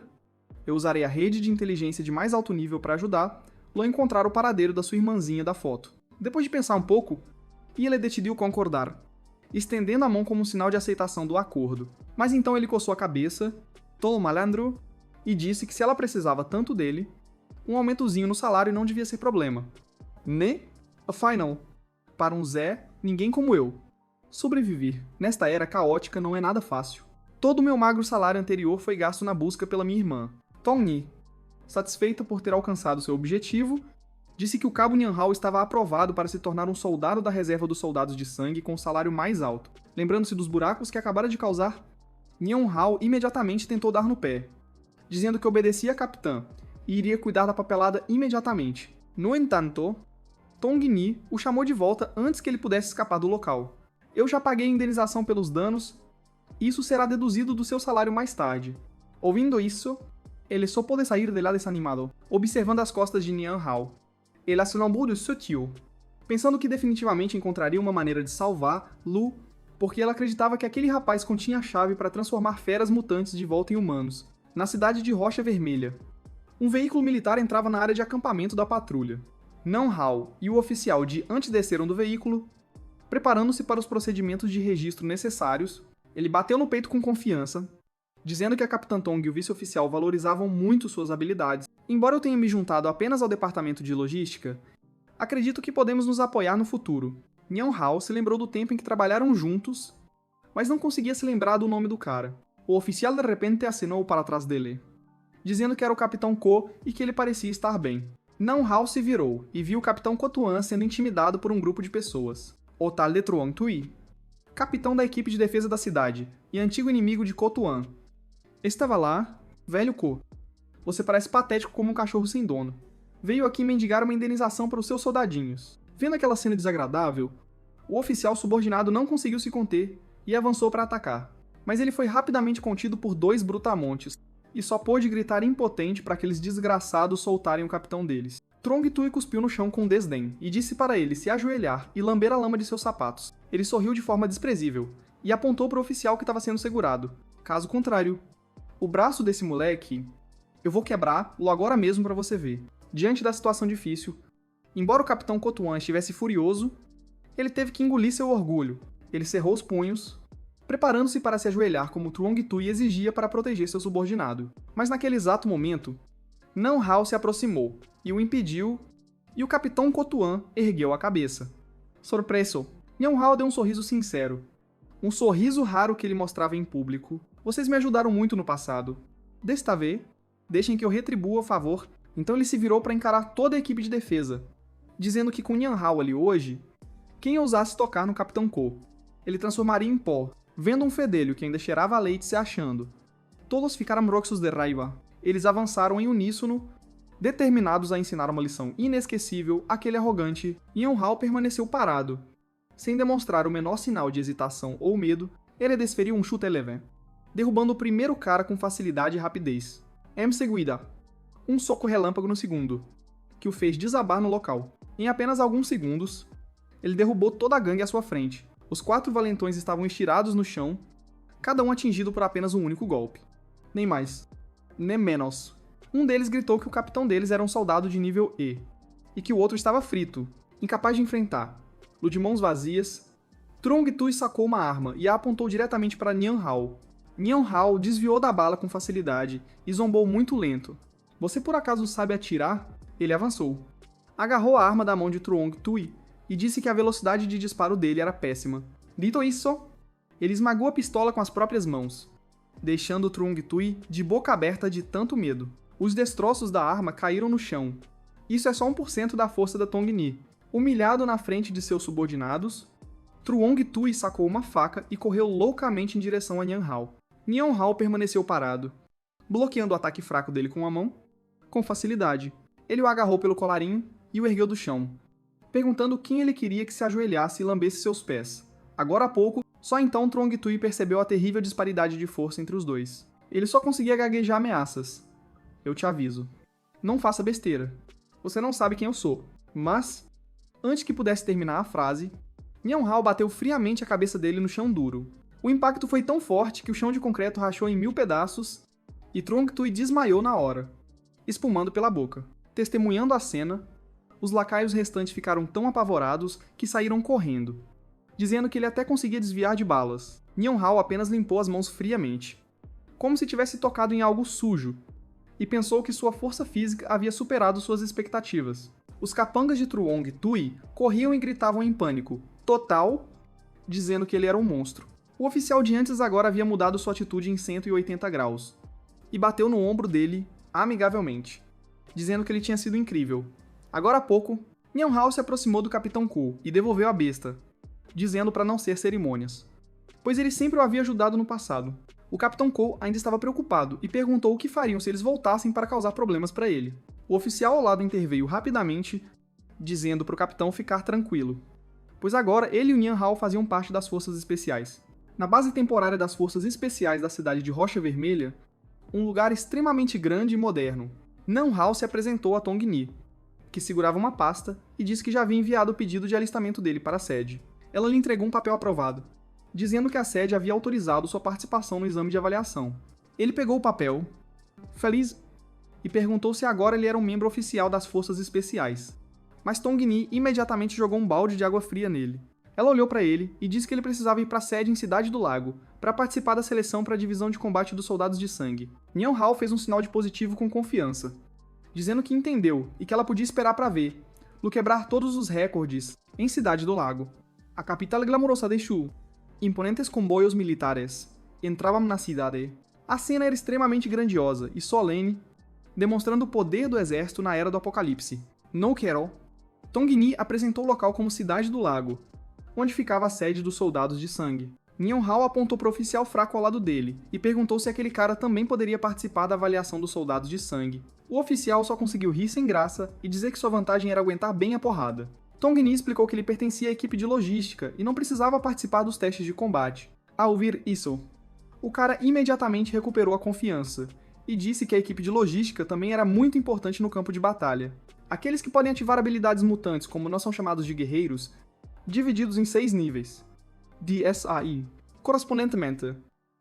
eu usarei a rede de inteligência de mais alto nível para ajudá-lo a encontrar o paradeiro da sua irmãzinha da foto. Depois de pensar um pouco, ele decidiu concordar, estendendo a mão como um sinal de aceitação do acordo. Mas então ele coçou a cabeça, tolo malandro, e disse que se ela precisava tanto dele, um aumentozinho no salário não devia ser problema. Né? Afinal, para um Zé, ninguém como eu. Sobreviver nesta era caótica não é nada fácil. Todo o meu magro salário anterior foi gasto na busca pela minha irmã. Tong-ni, satisfeita por ter alcançado seu objetivo, disse que o cabo Nian Hao estava aprovado para se tornar um soldado da reserva dos soldados de sangue com o salário mais alto. Lembrando-se dos buracos que acabara de causar, Nian Hao imediatamente tentou dar no pé, dizendo que obedecia a capitã e iria cuidar da papelada imediatamente. No entanto, Tong-ni o chamou de volta antes que ele pudesse escapar do local. Eu já paguei a indenização pelos danos, e isso será deduzido do seu salário mais tarde. Ouvindo isso, ele só pôde sair de lá desanimado, observando as costas de Nian Hao. Ele se lembrou de seu tio, pensando que definitivamente encontraria uma maneira de salvar Lu, porque ela acreditava que aquele rapaz continha a chave para transformar feras mutantes de volta em humanos, na cidade de Rocha Vermelha. Um veículo militar entrava na área de acampamento da patrulha. Nian Hao e o oficial de antes desceram do veículo, preparando-se para os procedimentos de registro necessários. Ele bateu no peito com confiança, dizendo que a Capitã Tong e o vice-oficial valorizavam muito suas habilidades. Embora eu tenha me juntado apenas ao departamento de logística, acredito que podemos nos apoiar no futuro. Nian Hao se lembrou do tempo em que trabalharam juntos, mas não conseguia se lembrar do nome do cara. O oficial de repente acenou para trás dele, dizendo que era o Capitão Ko e que ele parecia estar bem. Nian Hao se virou e viu o Capitão Ko Tuan sendo intimidado por um grupo de pessoas. O tal de Truong Tui, capitão da equipe de defesa da cidade e antigo inimigo de Ko Tuan. Estava lá, velho Ko. Você parece patético como um cachorro sem dono. Veio aqui mendigar uma indenização para os seus soldadinhos. Vendo aquela cena desagradável, o oficial subordinado não conseguiu se conter e avançou para atacar. Mas ele foi rapidamente contido por 2 brutamontes e só pôde gritar impotente para aqueles desgraçados soltarem o capitão deles. Trong Tui cuspiu no chão com desdém e disse para ele se ajoelhar e lamber a lama de seus sapatos. Ele sorriu de forma desprezível e apontou para o oficial que estava sendo segurado. Caso contrário, o braço desse moleque eu vou quebrar-lo agora mesmo para você ver. Diante da situação difícil, embora o Capitão Kotuan estivesse furioso, ele teve que engolir seu orgulho. Ele cerrou os punhos, preparando-se para se ajoelhar como Trong Tui exigia para proteger seu subordinado. Mas naquele exato momento, Nan Hao se aproximou e o impediu, e o Capitão Kotuan ergueu a cabeça. Surpreso, Nan Hao deu um sorriso sincero. Um sorriso raro que ele mostrava em público. Vocês me ajudaram muito no passado. Desta vez, deixem que eu retribua o favor. Então ele se virou para encarar toda a equipe de defesa, dizendo que com Nan Hao ali hoje, quem ousasse tocar no Capitão Ko, ele transformaria em pó, vendo um fedelho que ainda cheirava a leite se achando. Todos ficaram roxos de raiva. Eles avançaram em uníssono, determinados a ensinar uma lição inesquecível àquele arrogante, e Nan Hao permaneceu parado. Sem demonstrar o menor sinal de hesitação ou medo, ele desferiu um chute leve, derrubando o primeiro cara com facilidade e rapidez. Em seguida, um soco relâmpago no segundo, que o fez desabar no local. Em apenas alguns segundos, ele derrubou toda a gangue à sua frente. Os 4 valentões estavam estirados no chão, cada um atingido por apenas um único golpe. Nem mais, nem menos. Um deles gritou que o capitão deles era um soldado de nível E, e que o outro estava frito, incapaz de enfrentar. De mãos vazias, Trong Tui sacou uma arma e a apontou diretamente para Nan Hao. Nan Hao desviou da bala com facilidade e zombou muito lento. Você por acaso sabe atirar? Ele avançou. Agarrou a arma da mão de Trong Tui e disse que a velocidade de disparo dele era péssima. Dito isso, ele esmagou a pistola com as próprias mãos, deixando Trong Tui de boca aberta de tanto medo. Os destroços da arma caíram no chão. Isso é só 1% da força da Tong Ni. Humilhado na frente de seus subordinados, Trong Tui sacou uma faca e correu loucamente em direção a Nan Hao. Nan Hao permaneceu parado, bloqueando o ataque fraco dele com a mão, com facilidade. Ele o agarrou pelo colarinho e o ergueu do chão, perguntando quem ele queria que se ajoelhasse e lambesse seus pés. Agora há pouco, só então Trong Tui percebeu a terrível disparidade de força entre os dois. Ele só conseguia gaguejar ameaças. Eu te aviso. Não faça besteira. Você não sabe quem eu sou. Mas, antes que pudesse terminar a frase, Nan Hao bateu friamente a cabeça dele no chão duro. O impacto foi tão forte que o chão de concreto rachou em 1000 pedaços e Trong Tui desmaiou na hora, espumando pela boca. Testemunhando a cena, os lacaios restantes ficaram tão apavorados que saíram correndo, dizendo que ele até conseguia desviar de balas. Nan Hao apenas limpou as mãos friamente, como se tivesse tocado em algo sujo, e pensou que sua força física havia superado suas expectativas. Os capangas de Trong Tui corriam e gritavam em pânico total, dizendo que ele era um monstro. O oficial de antes agora havia mudado sua atitude em 180 graus, e bateu no ombro dele amigavelmente, dizendo que ele tinha sido incrível. Agora há pouco, Nan Hao se aproximou do Capitão Ko e devolveu a besta, dizendo para não ser cerimônias, pois ele sempre o havia ajudado no passado. O Capitão Ko ainda estava preocupado e perguntou o que fariam se eles voltassem para causar problemas para ele. O oficial ao lado interveio rapidamente, dizendo para o capitão ficar tranquilo, pois agora ele e o Nan Hao faziam parte das forças especiais. Na base temporária das forças especiais da cidade de Rocha Vermelha, um lugar extremamente grande e moderno, Nan Hao se apresentou a Tong Ni, que segurava uma pasta e disse que já havia enviado o pedido de alistamento dele para a sede. Ela lhe entregou um papel aprovado, dizendo que a sede havia autorizado sua participação no exame de avaliação. Ele pegou o papel, feliz, e perguntou se agora ele era um membro oficial das forças especiais. Mas Tong Ni imediatamente jogou um balde de água fria nele. Ela olhou para ele e disse que ele precisava ir para a sede em Cidade do Lago para participar da seleção para a divisão de combate dos soldados de sangue. Nan Hao fez um sinal de positivo com confiança, dizendo que entendeu e que ela podia esperar para ver Lu quebrar todos os recordes em Cidade do Lago. A capital glamourosa de Shu, imponentes comboios militares, entravam na cidade. A cena era extremamente grandiosa e solene, demonstrando o poder do exército na era do apocalipse. No quero, Tong Ni apresentou o local como Cidade do Lago, onde ficava a sede dos soldados de sangue. Nan Hao apontou para o oficial fraco ao lado dele e perguntou se aquele cara também poderia participar da avaliação dos soldados de sangue. O oficial só conseguiu rir sem graça e dizer que sua vantagem era aguentar bem a porrada. Tong Ni explicou que ele pertencia à equipe de logística e não precisava participar dos testes de combate. Ao ouvir isso, o cara imediatamente recuperou a confiança e disse que a equipe de logística também era muito importante no campo de batalha. Aqueles que podem ativar habilidades mutantes, como não são chamados de guerreiros, divididos em 6 níveis, DSAI. Correspondentemente,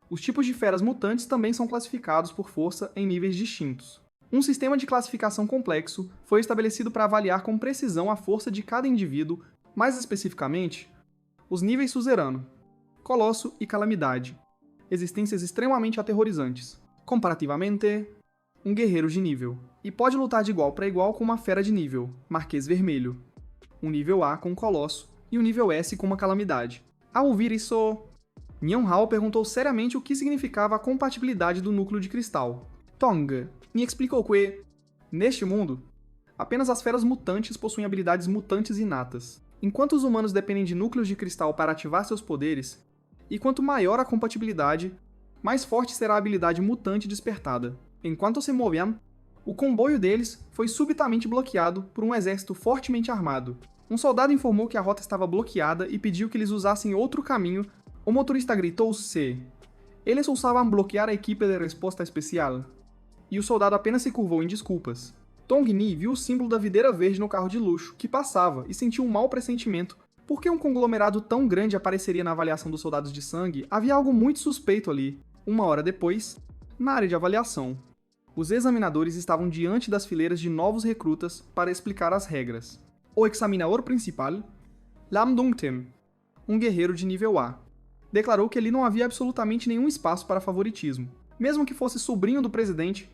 os tipos de feras mutantes também são classificados por força em níveis distintos. Um sistema de classificação complexo foi estabelecido para avaliar com precisão a força de cada indivíduo, mais especificamente, os níveis suzerano, colosso e calamidade, existências extremamente aterrorizantes. Comparativamente, um guerreiro de nível, e pode lutar de igual para igual com uma fera de nível, Marquês Vermelho, um nível A com um colosso e um nível S com uma calamidade. Ao ouvir isso, Nian Hao perguntou seriamente o que significava a compatibilidade do núcleo de cristal. Tong me explicou que, neste mundo, apenas as feras mutantes possuem habilidades mutantes inatas. Enquanto os humanos dependem de núcleos de cristal para ativar seus poderes, e quanto maior a compatibilidade, mais forte será a habilidade mutante despertada. Enquanto se moviam, o comboio deles foi subitamente bloqueado por um exército fortemente armado. Um soldado informou que a rota estava bloqueada e pediu que eles usassem outro caminho. O motorista gritou se eles ousavam bloquear a equipe de resposta especial. E o soldado apenas se curvou em desculpas. Tong Ni viu o símbolo da videira verde no carro de luxo, que passava, e sentiu um mau pressentimento. Por que um conglomerado tão grande apareceria na avaliação dos soldados de sangue? Havia algo muito suspeito ali. Uma hora depois, na área de avaliação, os examinadores estavam diante das fileiras de novos recrutas para explicar as regras. O examinador principal, Lam Dongten, um guerreiro de nível A, declarou que ali não havia absolutamente nenhum espaço para favoritismo. Mesmo que fosse sobrinho do presidente,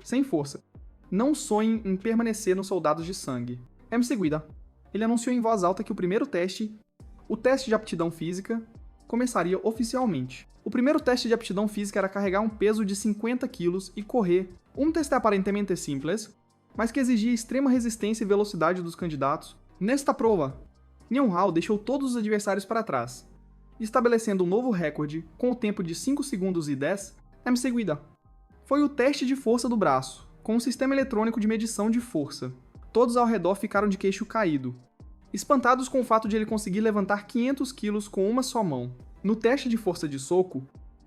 sem força, não sonhem em permanecer nos soldados de sangue. Em seguida, ele anunciou em voz alta que o primeiro teste, o teste de aptidão física, começaria oficialmente. O primeiro teste de aptidão física era carregar um peso de 50 kg e correr, um teste aparentemente simples, mas que exigia extrema resistência e velocidade dos candidatos. Nesta prova, Nian Hao deixou todos os adversários para trás, estabelecendo um novo recorde com o tempo de 5 segundos e 10 em seguida. Foi o teste de força do braço, com um sistema eletrônico de medição de força. Todos ao redor ficaram de queixo caído, espantados com o fato de ele conseguir levantar 500 quilos com uma só mão. No teste de força de soco,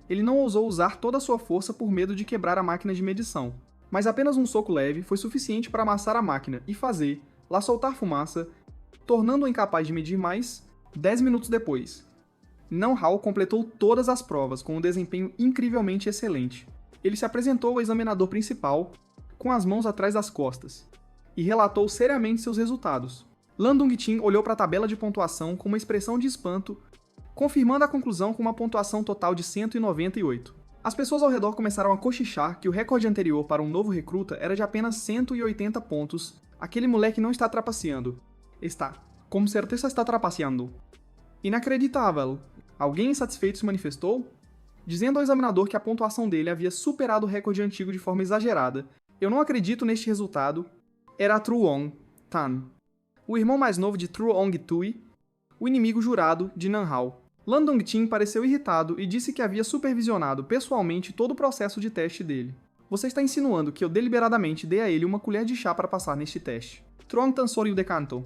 ele não ousou usar toda a sua força por medo de quebrar a máquina de medição, mas apenas um soco leve foi suficiente para amassar a máquina e fazer, lá soltar fumaça, tornando-o incapaz de medir mais 10 minutos depois. Nian Hao completou todas as provas com um desempenho incrivelmente excelente. Ele se apresentou ao examinador principal, com as mãos atrás das costas, e relatou seriamente seus resultados. Lan Dongtin olhou para a tabela de pontuação com uma expressão de espanto, confirmando a conclusão com uma pontuação total de 198. As pessoas ao redor começaram a cochichar que o recorde anterior para um novo recruta era de apenas 180 pontos. Aquele moleque não está trapaceando. Está. Com certeza está trapaceando. Inacreditável. Alguém insatisfeito se manifestou, dizendo ao examinador que a pontuação dele havia superado o recorde antigo de forma exagerada. Eu não acredito neste resultado. Era Truong Tan, o irmão mais novo de Truong Tui, o inimigo jurado de Nian Hao. Lan Dongtin pareceu irritado e disse que havia supervisionado pessoalmente todo o processo de teste dele. Você está insinuando que eu deliberadamente dei a ele uma colher de chá para passar neste teste. Truong Tan sorriu de canto,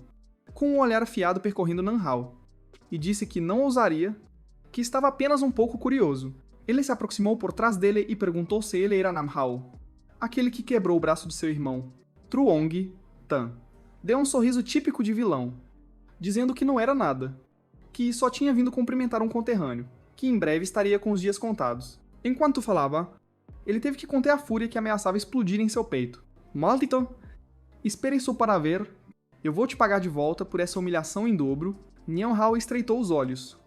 com um olhar afiado percorrendo Nian Hao, e disse que não ousaria, que estava apenas um pouco curioso. Ele se aproximou por trás dele e perguntou se ele era Nam Hao, aquele que quebrou o braço de seu irmão. Truong Tan deu um sorriso típico de vilão, dizendo que não era nada, que só tinha vindo cumprimentar um conterrâneo, que em breve estaria com os dias contados. Enquanto falava, ele teve que conter a fúria que ameaçava explodir em seu peito. Maldito! Espere só para ver. Eu vou te pagar de volta por essa humilhação em dobro. Nian Hao estreitou os olhos,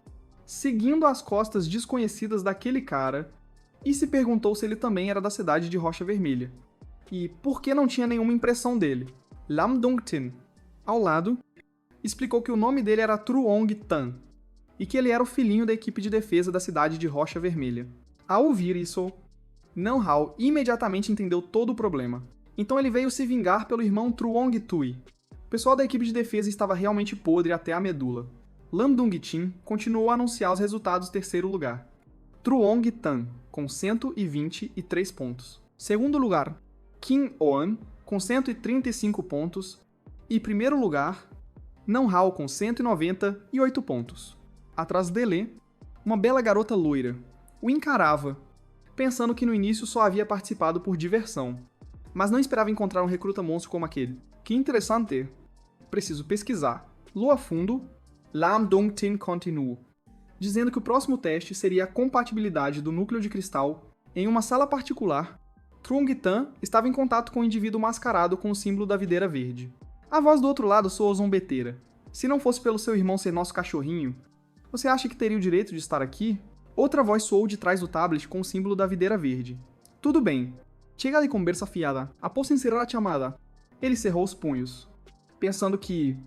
seguindo as costas desconhecidas daquele cara, e se perguntou se ele também era da cidade de Rocha Vermelha. E por que não tinha nenhuma impressão dele? Lam Dongtin, ao lado, explicou que o nome dele era Truong Tan, e que ele era o filhinho da equipe de defesa da cidade de Rocha Vermelha. Ao ouvir isso, Nian Hao imediatamente entendeu todo o problema. Então ele veio se vingar pelo irmão Truong Tui. O pessoal da equipe de defesa estava realmente podre até a medula. Lam Dongtin continuou a anunciar os resultados do terceiro lugar. Truong Tan, com 123 pontos. Segundo lugar, Kim Oan, com 135 pontos. E primeiro lugar, Nian Hao, com 198 pontos. Atrás dele, uma bela garota loira o encarava, pensando que no início só havia participado por diversão. mas não esperava encontrar um recruta monstro como aquele. Que interessante. Preciso pesquisar. Lua fundo, Lam Dong Tin continuo. Dizendo que o próximo teste seria a compatibilidade do núcleo de cristal. Em uma sala particular, Trung Tan estava em contato com um indivíduo mascarado com o símbolo da videira verde. A voz do outro lado soou zombeteira. Se não fosse pelo seu irmão ser nosso cachorrinho, você acha que teria o direito de estar aqui? Outra voz soou de trás do tablet com o símbolo da videira verde. Tudo bem. Chega de conversa fiada. Após encerrar a chamada, ele cerrou os punhos, pensando que,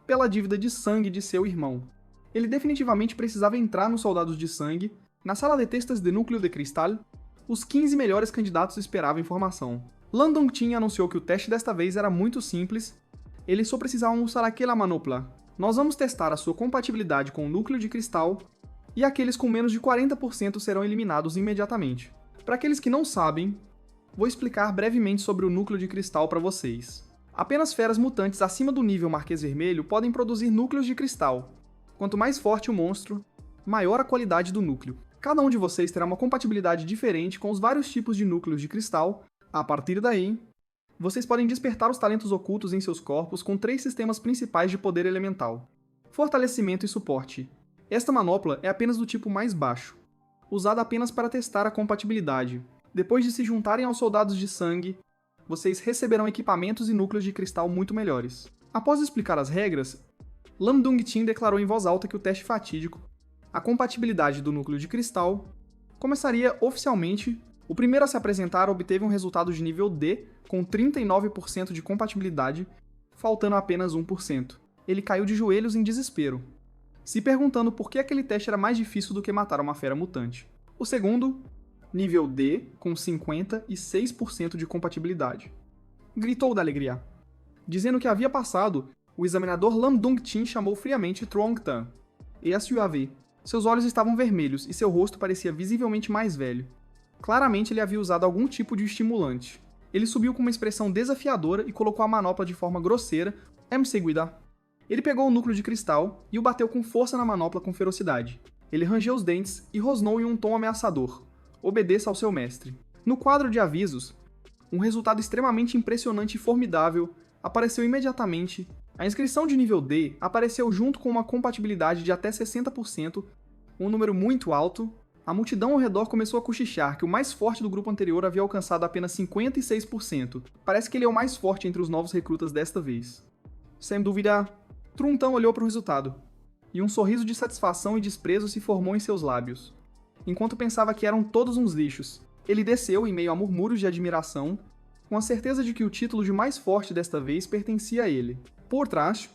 pela dívida de sangue de seu irmão, ele definitivamente precisava entrar nos Soldados de Sangue. Na sala de testes de núcleo de cristal, os 15 melhores candidatos esperavam informação. Lam Dong Tin anunciou que o teste desta vez era muito simples. Eles só precisavam usar aquela manopla. Nós vamos testar a sua compatibilidade com o núcleo de cristal e aqueles com menos de 40% serão eliminados imediatamente. Para aqueles que não sabem, vou explicar brevemente sobre o núcleo de cristal para vocês. Apenas feras mutantes acima do nível Marquês Vermelho podem produzir núcleos de cristal. Quanto mais forte o monstro, maior a qualidade do núcleo. Cada um de vocês terá uma compatibilidade diferente com os vários tipos de núcleos de cristal. A partir daí, vocês podem despertar os talentos ocultos em seus corpos com 3 sistemas principais de poder elemental: fortalecimento e suporte. Esta manopla é apenas do tipo mais baixo, usada apenas para testar a compatibilidade. Depois de se juntarem aos Soldados de Sangue, vocês receberão equipamentos e núcleos de cristal muito melhores. Após explicar as regras, Lam Dong Tin declarou em voz alta que o teste fatídico, a compatibilidade do núcleo de cristal, começaria oficialmente. O primeiro a se apresentar obteve um resultado de nível D, com 39% de compatibilidade, faltando apenas 1%. Ele caiu de joelhos em desespero, se perguntando por que aquele teste era mais difícil do que matar uma fera mutante. O segundo, nível D, com 56% de compatibilidade, gritou da alegria. Dizendo que havia passado, o examinador Lam Dong Tin chamou friamente Trung Tan e a SUAV. Seus olhos estavam vermelhos e seu rosto parecia visivelmente mais velho. Claramente ele havia usado algum tipo de estimulante. Ele subiu com uma expressão desafiadora e colocou a manopla de forma grosseira. Me seguida. Ele pegou o núcleo de cristal e o bateu com força na manopla com ferocidade. Ele rangeu os dentes e rosnou em um tom ameaçador. Obedeça ao seu mestre. No quadro de avisos, um resultado extremamente impressionante e formidável apareceu imediatamente. A inscrição de nível D apareceu junto com uma compatibilidade de até 60%, um número muito alto. A multidão ao redor começou a cochichar que o mais forte do grupo anterior havia alcançado apenas 56%. Parece que ele é o mais forte entre os novos recrutas desta vez. Sem dúvida, Trung Tan olhou para o resultado, e um sorriso de satisfação e desprezo se formou em seus lábios. Enquanto pensava que eram todos uns lixos, ele desceu em meio a murmúrios de admiração, com a certeza de que o título de mais forte desta vez pertencia a ele. Por trás,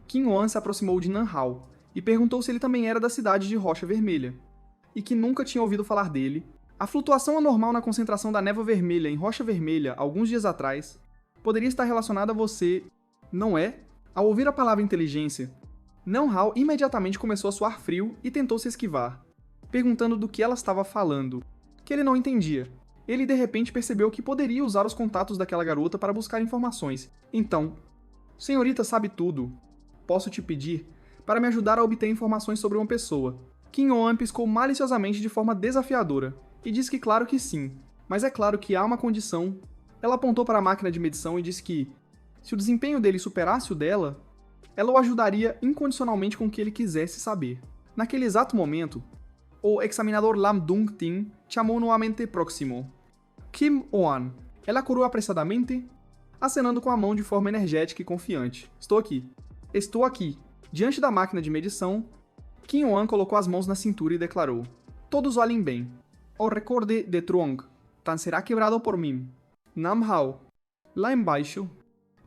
Qin Yuan se aproximou de Nan Hao e perguntou se ele também era da cidade de Rocha Vermelha, e que nunca tinha ouvido falar dele. A flutuação anormal na concentração da névoa vermelha em Rocha Vermelha alguns dias atrás poderia estar relacionada a você, não é? Ao ouvir a palavra inteligência, Nan Hao imediatamente começou a suar frio e tentou se esquivar, perguntando do que ela estava falando, que ele não entendia. Ele de repente percebeu que poderia usar os contatos daquela garota para buscar informações. Então, senhorita sabe tudo. Posso te pedir para me ajudar a obter informações sobre uma pessoa. Qin Yuan piscou maliciosamente de forma desafiadora e disse que claro que sim, mas é claro que há uma condição. Ela apontou para a máquina de medição e disse que, se o desempenho dele superasse o dela, ela o ajudaria incondicionalmente com o que ele quisesse saber. Naquele exato momento, o examinador Lam Dong Tin chamou nuevamente próximo. Kim Oan. Ela corou apressadamente, acenando com a mão de forma energética e confiante. Estou aqui. Estou aqui. Diante da máquina de medição, Qin Yuan colocou as mãos na cintura e declarou: todos olhem bem. O recorde de Trung Tan será quebrado por mim. Nam Hao, lá embaixo,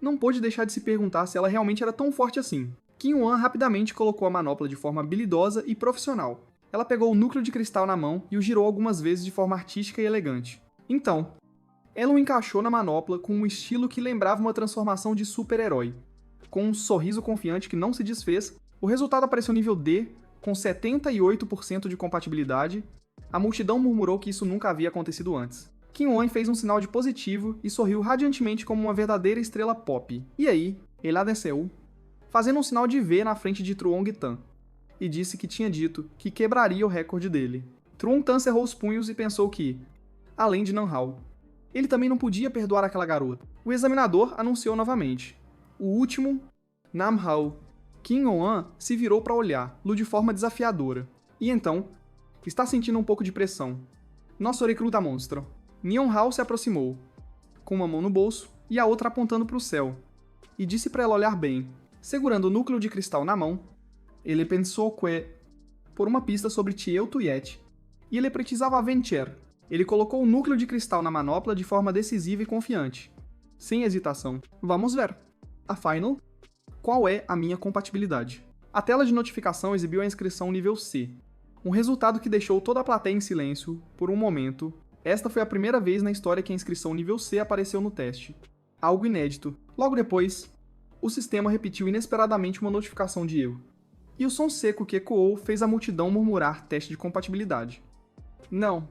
não pôde deixar de se perguntar se ela realmente era tão forte assim. Qin Yuan rapidamente colocou a manopla de forma habilidosa e profissional. Ela pegou o núcleo de cristal na mão e o girou algumas vezes de forma artística e elegante. Então, ela o encaixou na manopla com um estilo que lembrava uma transformação de super-herói. Com um sorriso confiante que não se desfez, o resultado apareceu nível D, com 78% de compatibilidade. A multidão murmurou que isso nunca havia acontecido antes. Qin Yuan fez um sinal de positivo e sorriu radiantemente como uma verdadeira estrela pop. E aí, ele desceu, fazendo um sinal de V na frente de Trung Tan, e disse que tinha dito que quebraria o recorde dele. Trung Tan cerrou os punhos e pensou que, além de Nan Hao, Ele também não podia perdoar aquela garota. O examinador anunciou novamente. O último, Nam Hao. Kim On-an se virou para olhá-lo de forma desafiadora. E então, está sentindo um pouco de pressão. Nosso recruta monstro. Neon Hao se aproximou, com uma mão no bolso e a outra apontando para o céu, e disse para ela olhar bem. Segurando o núcleo de cristal na mão, ele pensou que, por uma pista sobre Chieu Tuyet, e ele precisava vencer. Ele colocou o núcleo de cristal na manopla de forma decisiva e confiante. Sem hesitação. Vamos ver. Afinal, qual é a minha compatibilidade? A tela de notificação exibiu a inscrição nível C, um resultado que deixou toda a plateia em silêncio por um momento. Esta foi a primeira vez na história que a inscrição nível C apareceu no teste. Algo inédito. Logo depois, o sistema repetiu inesperadamente uma notificação de erro. E o som seco que ecoou fez a multidão murmurar teste de compatibilidade. Não.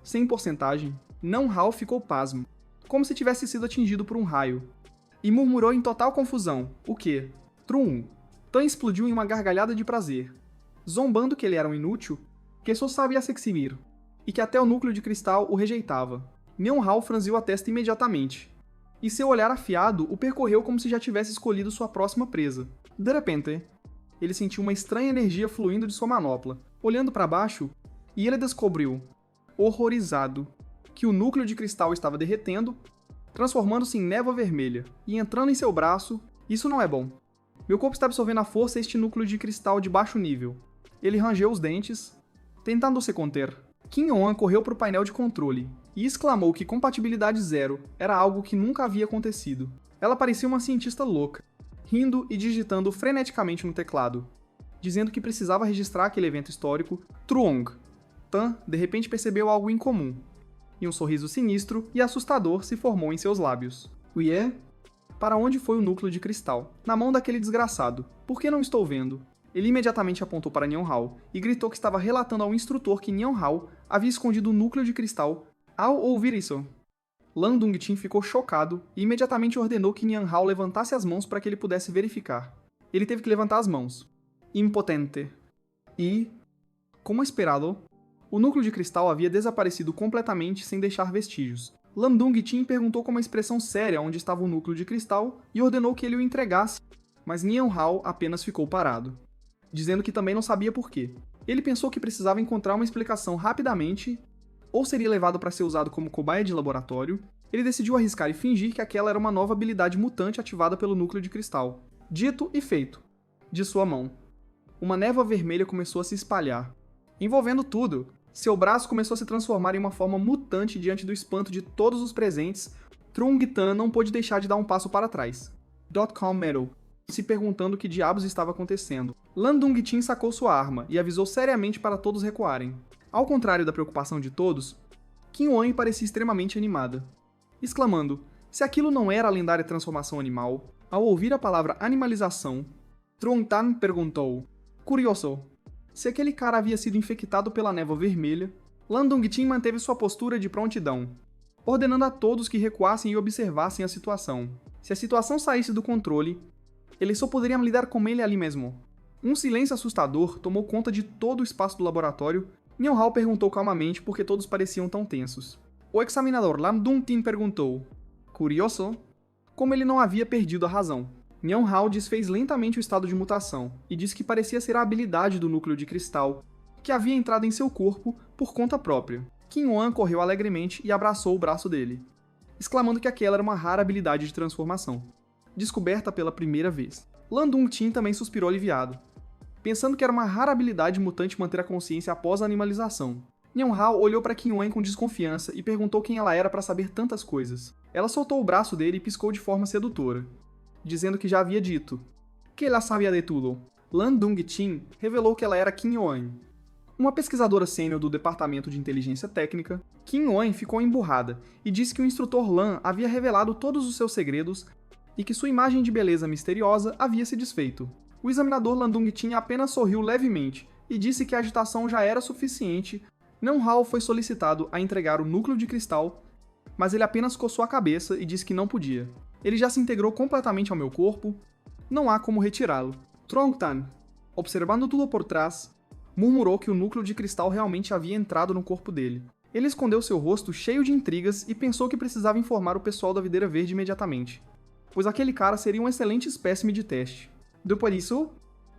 Sem porcentagem, Nam Hao ficou pasmo, como se tivesse sido atingido por um raio, e murmurou em total confusão, o que? Trum. Tan explodiu em uma gargalhada de prazer, zombando que ele era um inútil, que só sabia se exibir, e que até o núcleo de cristal o rejeitava. Neon Hao franziu a testa imediatamente, e seu olhar afiado o percorreu como se já tivesse escolhido sua próxima presa. De repente, ele sentiu uma estranha energia fluindo de sua manopla. Olhando para baixo, e ele descobriu, horrorizado, que o núcleo de cristal estava derretendo, transformando-se em névoa vermelha, e entrando em seu braço. Isso não é bom. Meu corpo está absorvendo à força este núcleo de cristal de baixo nível. Ele rangeu os dentes, tentando se conter. Kim On-an correu para o painel de controle, e exclamou que compatibilidade 0 era algo que nunca havia acontecido. Ela parecia uma cientista louca, rindo e digitando freneticamente no teclado, dizendo que precisava registrar aquele evento histórico. Truong. Tan, de repente, percebeu algo incomum, e um sorriso sinistro e assustador se formou em seus lábios. Ué? Para onde foi o núcleo de cristal? Na mão daquele desgraçado. Por que não estou vendo? Ele imediatamente apontou para Neon Hao e gritou que estava relatando ao instrutor que Neon Hao havia escondido o núcleo de cristal. Ao ouvir isso, Lan Dongtin ficou chocado e imediatamente ordenou que Neon Hao levantasse as mãos para que ele pudesse verificar. Ele teve que levantar as mãos. Impotente. E, como esperado, o núcleo de cristal havia desaparecido completamente sem deixar vestígios. Lan Dongtin perguntou com uma expressão séria onde estava o núcleo de cristal e ordenou que ele o entregasse, mas Neon Hao apenas ficou parado, dizendo que também não sabia por quê. Ele pensou que precisava encontrar uma explicação rapidamente, ou seria levado para ser usado como cobaia de laboratório. Ele decidiu arriscar e fingir que aquela era uma nova habilidade mutante ativada pelo núcleo de cristal. Dito e feito. De sua mão, uma névoa vermelha começou a se espalhar, envolvendo tudo. Seu braço começou a se transformar em uma forma mutante diante do espanto de todos os presentes. Trung Tan não pôde deixar de dar um passo para trás. .com Metal, se perguntando o que diabos estava acontecendo. Lan Dongtin sacou sua arma e avisou seriamente para todos recuarem. Ao contrário da preocupação de todos, Kim On parecia extremamente animada, exclamando: se aquilo não era a lendária transformação animal. Ao ouvir a palavra animalização, Trung Tan perguntou: curioso, se aquele cara havia sido infectado pela névoa vermelha. Lan Dongtin manteve sua postura de prontidão, ordenando a todos que recuassem e observassem a situação. Se a situação saísse do controle, eles só poderiam lidar com ele ali mesmo. Um silêncio assustador tomou conta de todo o espaço do laboratório. Neon Hao perguntou calmamente por que todos pareciam tão tensos. O examinador Lan Dongtin perguntou: curioso? Como ele não havia perdido a razão. Neon Hao desfez lentamente o estado de mutação e disse que parecia ser a habilidade do núcleo de cristal, que havia entrado em seu corpo por conta própria. Kim On correu alegremente e abraçou o braço dele, exclamando que aquela era uma rara habilidade de transformação, descoberta pela primeira vez. Lan Dongtin também suspirou aliviado, pensando que era uma rara habilidade mutante manter a consciência após a animalização. Neon Hao olhou para Kim On com desconfiança e perguntou quem ela era para saber tantas coisas. Ela soltou o braço dele e piscou de forma sedutora, dizendo que já havia dito que ela sabia de tudo. Lan Dongtin revelou que ela era Kim On, uma pesquisadora sênior do Departamento de Inteligência Técnica. Kim On ficou emburrada e disse que o instrutor Lan havia revelado todos os seus segredos e que sua imagem de beleza misteriosa havia se desfeito. O examinador Lan Dongtin apenas sorriu levemente e disse que a agitação já era suficiente. Neon Hao foi solicitado a entregar o núcleo de cristal, mas ele apenas coçou a cabeça e disse que não podia. Ele já se integrou completamente ao meu corpo, não há como retirá-lo. Trung Tan, observando tudo por trás, murmurou que o núcleo de cristal realmente havia entrado no corpo dele. Ele escondeu seu rosto cheio de intrigas e pensou que precisava informar o pessoal da Videira Verde imediatamente, pois aquele cara seria um excelente espécime de teste. Depois disso,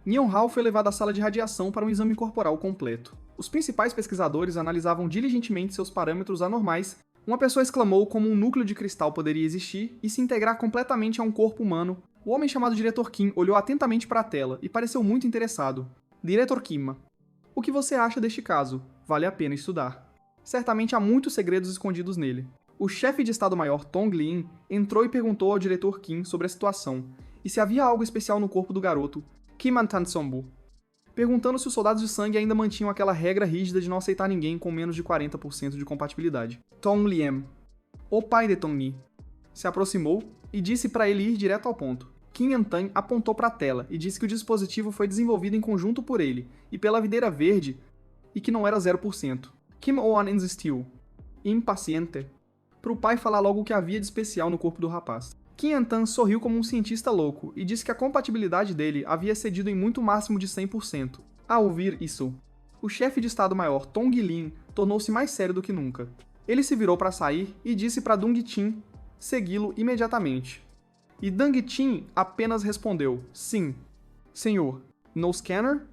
Nian Hao foi levado à sala de radiação para um exame corporal completo. Os principais pesquisadores analisavam diligentemente seus parâmetros anormais. Uma pessoa exclamou como um núcleo de cristal poderia existir e se integrar completamente a um corpo humano. O homem chamado Diretor Kim olhou atentamente para a tela e pareceu muito interessado. Diretor Kim, o que você acha deste caso? Vale a pena estudar. Certamente há muitos segredos escondidos nele. O chefe de Estado-Maior Tong Lin entrou e perguntou ao Diretor Kim sobre a situação e se havia algo especial no corpo do garoto, Kim Antansombu, perguntando se os soldados de sangue ainda mantinham aquela regra rígida de não aceitar ninguém com menos de 40% de compatibilidade. Tong Liem, o pai de Tong Ni, se aproximou e disse para ele ir direto ao ponto. Kim Antan apontou para a tela e disse que o dispositivo foi desenvolvido em conjunto por ele e pela Videira Verde e que não era 0%. Kim Oan insistiu, impaciente, para o pai falar logo o que havia de especial no corpo do rapaz. Kim Antan sorriu como um cientista louco e disse que a compatibilidade dele havia excedido em muito máximo de 100%. Ao ouvir isso, o chefe de Estado-Maior Tong Lin tornou-se mais sério do que nunca. Ele se virou para sair e disse para Dong Tin segui-lo imediatamente. E Dong Tin apenas respondeu, sim. Senhor, no scanner?